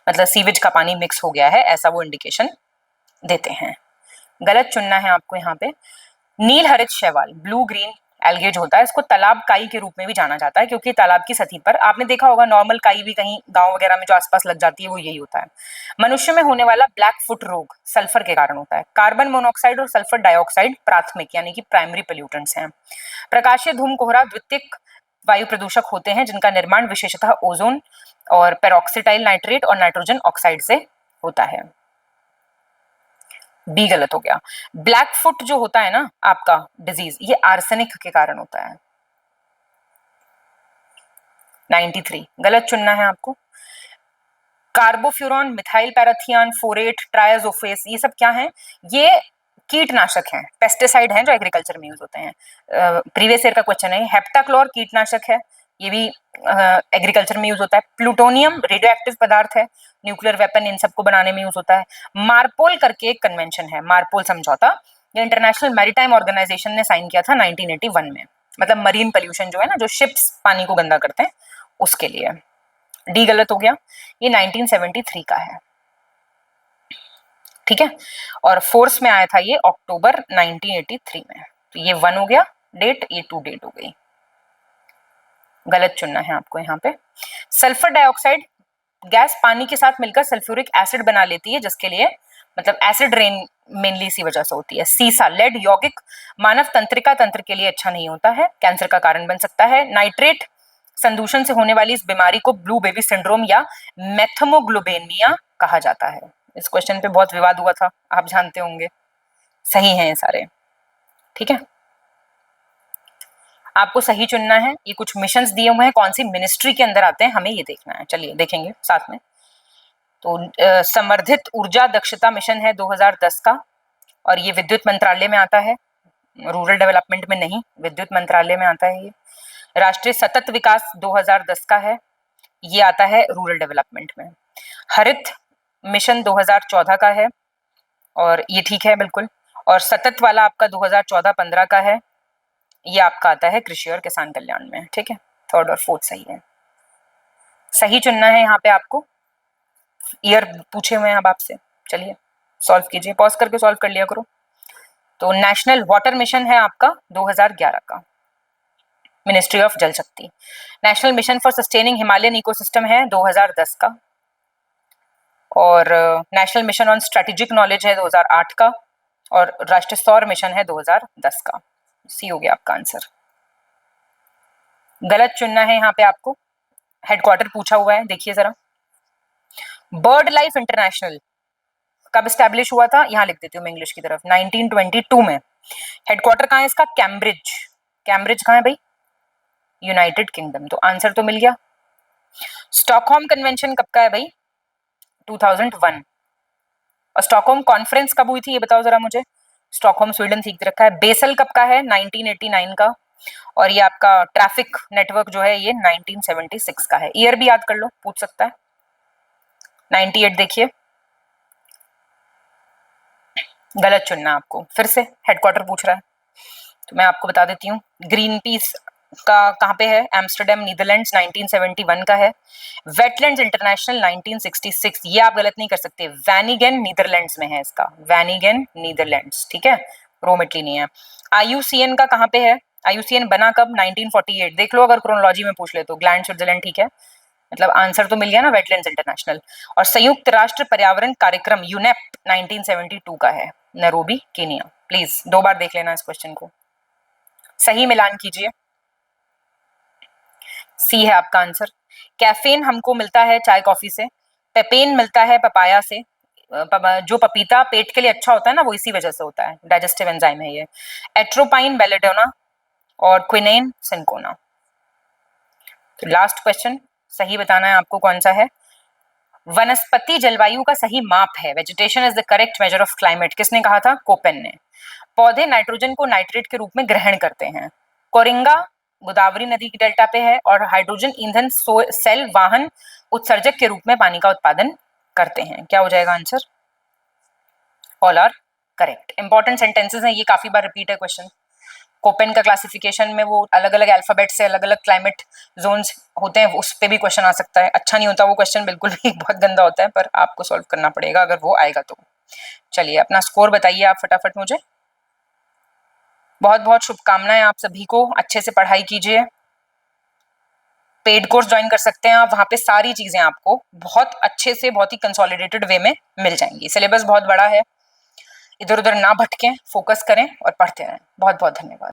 Speaker 3: मतलब सीवेज का पानी मिक्स हो गया है ऐसा वो इंडिकेशन देते हैं। गलत चुनना है आपको यहाँ पे। नील हरित शैवाल ब्लू ग्रीन एल्गेज होता है, इसको तालाब काई के रूप में भी जाना जाता है क्योंकि तालाब की सतह पर आपने देखा होगा नॉर्मल काई भी कहीं गांव वगैरह में जो आसपास लग जाती है वो यही होता है। मनुष्य में होने वाला ब्लैक फुट रोग सल्फर के कारण होता है। कार्बन मोनोऑक्साइड और सल्फर डाइऑक्साइड प्राथमिक यानी कि प्राइमरी पोल्यूटेंट्स हैं। प्रकाशीय धूम कोहरा द्वितीयक वायु प्रदूषक होते हैं जिनका निर्माण विशेषतः ओजोन और पेरोक्सिटाइल नाइट्रेट और नाइट्रोजन ऑक्साइड से होता है। बी गलत हो गया। ब्लैक फुट जो होता है ना आपका डिजीज, ये आर्सेनिक के कारण होता है। 93 गलत चुनना है आपको। कार्बोफ्यूरॉन, मिथाइल पैराथियान, फोरेट, ट्राइजोफेस ये सब क्या है? ये कीटनाशक हैं, पेस्टिसाइड हैं जो एग्रीकल्चर में यूज होते हैं। प्रीवियस ईयर का क्वेश्चन है। हेप्टाक्लोर कीटनाशक है, ये भी एग्रीकल्चर में यूज होता है। प्लूटोनियम रेडियो एक्टिव पदार्थ है, न्यूक्लियर वेपन इन सबको बनाने में यूज होता है। मार्पोल करके एक कन्वेंशन है, मार्पोल समझौता, ये इंटरनेशनल मैरीटाइम ऑर्गेनाइजेशन ने साइन किया था 1981 में, मतलब मरीन पोल्यूशन जो है ना, जो शिप्स पानी को गंदा करते हैं उसके लिए। डी गलत हो गया, ये 1973 का है, ठीक है। और फोर्स में आया था ये अक्टूबर 1983 में। तो ये 1 हो गया डेट, ये 2 डेट हो गई। गलत चुनना है आपको यहाँ पे। सल्फर डाइऑक्साइड गैस पानी के साथ मिलकर सल्फ्यूरिक एसिड बना लेती है, जिसके लिए मतलब एसिड रेन मेनली इसी वजह से होती है। सीसा लेड यौगिक मानव तंत्रिका तंत्र के लिए अच्छा नहीं होता है, कैंसर का कारण बन सकता है। नाइट्रेट संदूषण से होने वाली इस बीमारी को ब्लू बेबी सिंड्रोम या मेथमोग्लोबेनिया कहा जाता है। इस क्वेश्चन पे बहुत विवाद हुआ था, आप जानते होंगे। सही है ये सारे, ठीक है। आपको सही चुनना है। ये कुछ मिशंस दिए हुए हैं, कौन सी मिनिस्ट्री के अंदर आते हैं हमें ये देखना है। चलिए देखेंगे साथ में। तो संवर्धित ऊर्जा दक्षता मिशन है 2010 का, और ये विद्युत मंत्रालय में आता है, रूरल डेवलपमेंट में नहीं, विद्युत मंत्रालय में आता है ये। राष्ट्रीय सतत विकास 2010 का है, ये आता है रूरल डेवलपमेंट में। हरित मिशन 2014 का है, और ये ठीक है बिल्कुल। और सतत वाला आपका 2014-15 का है, ये आपका आता है कृषि और किसान कल्याण में, ठीक है। 3rd और 4th सही है। सही चुनना है यहाँ पे आपको। ईयर पूछे हुए हैं अब आपसे, चलिए सॉल्व कीजिए, पॉज करके सॉल्व कर लिया करो। तो नेशनल वाटर मिशन है आपका 2011 का, मिनिस्ट्री ऑफ जल शक्ति। National mission for sustaining Himalayan ecosystem है 2010 का, और national mission on strategic knowledge है 2008 का, और राष्ट्रीय सौर मिशन है 2010 का। सी हो गया आपका आंसर। गलत चुनना है यहाँ पे आपको। हेडक्वार्टर पूछा हुआ है, देखिए जरा। बर्ड लाइफ इंटरनेशनल कब स्टैब्लिश हुआ था? यहाँ लिख देती हूँ मैं इंग्लिश की तरफ, 1922 में। हेडक्वार्टर कहाँ है इसका? कैम्ब्रिज। कैम्ब्रिज कहाँ है भाई? United kingdom. तो आंसर तो मिल गया। स्टॉकहोम कन्वेंशन कब का है भाई? 2001। और स्टॉकहोम कॉन्फ्रेंस कब हुई थी ये बताओ जरा मुझे। स्टॉकहोम स्वीडन ठीक रखा है। बेसल कब का है? 1989 का। और ये आपका ट्रैफिक नेटवर्क जो है ये 1976 का है। ईयर भी याद कर लो, पूछ सकता है। 98 देखिए, गलत चुनना आपको, फिर से हेडक्वार्टर पूछ रहा है तो मैं आपको बता देती हूँ। ग्रीन पीस का कहाँ पे है? एम्स्टरडेम नीदरलैंड्स 1971 का है। वेटलैंड्स इंटरनेशनल 1966, ये आप गलत नहीं कर सकते, वैनिगन नीदरलैंड्स में है इसका, वैनिगन नीदरलैंड्स, ठीक है, रोम इटली नहीं है। IUCN का कहाँ पे है? IUCN बना कब? 1948, देख लो अगर क्रोनोलॉजी में पूछ ले तो, ग्लैंड स्विट्जरलैंड, ठीक है, मतलब आंसर तो मिल गया ना, वेटलैंड्स इंटरनेशनल। और संयुक्त राष्ट्र पर्यावरण कार्यक्रम यूनेप 1972 का है, नैरोबी केनिया। प्लीज 2 बार देख लेना इस क्वेश्चन को, सही मिलान कीजिए। सी है आपका आंसर। कैफीन हमको मिलता है चाय कॉफी से, पेपेन मिलता है पपाया से, जो पपीता पेट के लिए अच्छा होता है ना, वो इसी वजह से होता है, डाइजेस्टिव एंजाइम है ये। एट्रोपाइन बेलेडोना और क्विनेन सिंकोना। तो लास्ट क्वेश्चन सही बताना है आपको कौन सा है। वनस्पति जलवायु का सही माप है, vegetation is the correct measure of climate, किसने कहा था? कोपेन ने। पौधे नाइट्रोजन को नाइट्रेट के रूप में ग्रहण करते हैं। कोरिंगा गोदावरी नदी की डेल्टा पे है और हाइड्रोजन ईंधन सेल वाहन उत्सर्जक के रूप में पानी का उत्पादन करते हैं। क्या हो जाएगा answer? All are correct. Important sentences हैं, ये काफी बार रिपीट है क्वेश्चन। कोपेन का क्लासिफिकेशन में वो अलग अलग अल्फाबेट से अलग अलग क्लाइमेट जोन्स होते हैं, उस पर भी क्वेश्चन आ सकता है। अच्छा नहीं होता वो क्वेश्चन, बिल्कुल भी, बहुत गंदा होता है, पर आपको सॉल्व करना पड़ेगा अगर वो आएगा तो। चलिए अपना स्कोर बताइए आप फटाफट मुझे। बहुत बहुत शुभकामनाएं आप सभी को, अच्छे से पढ़ाई कीजिए। पेड कोर्स ज्वाइन कर सकते हैं आप, वहां पे सारी चीजें आपको बहुत अच्छे से, बहुत ही कंसोलिडेटेड वे में मिल जाएंगी। सिलेबस बहुत बड़ा है, इधर उधर ना भटकें, फोकस करें और पढ़ते रहें। बहुत बहुत धन्यवाद।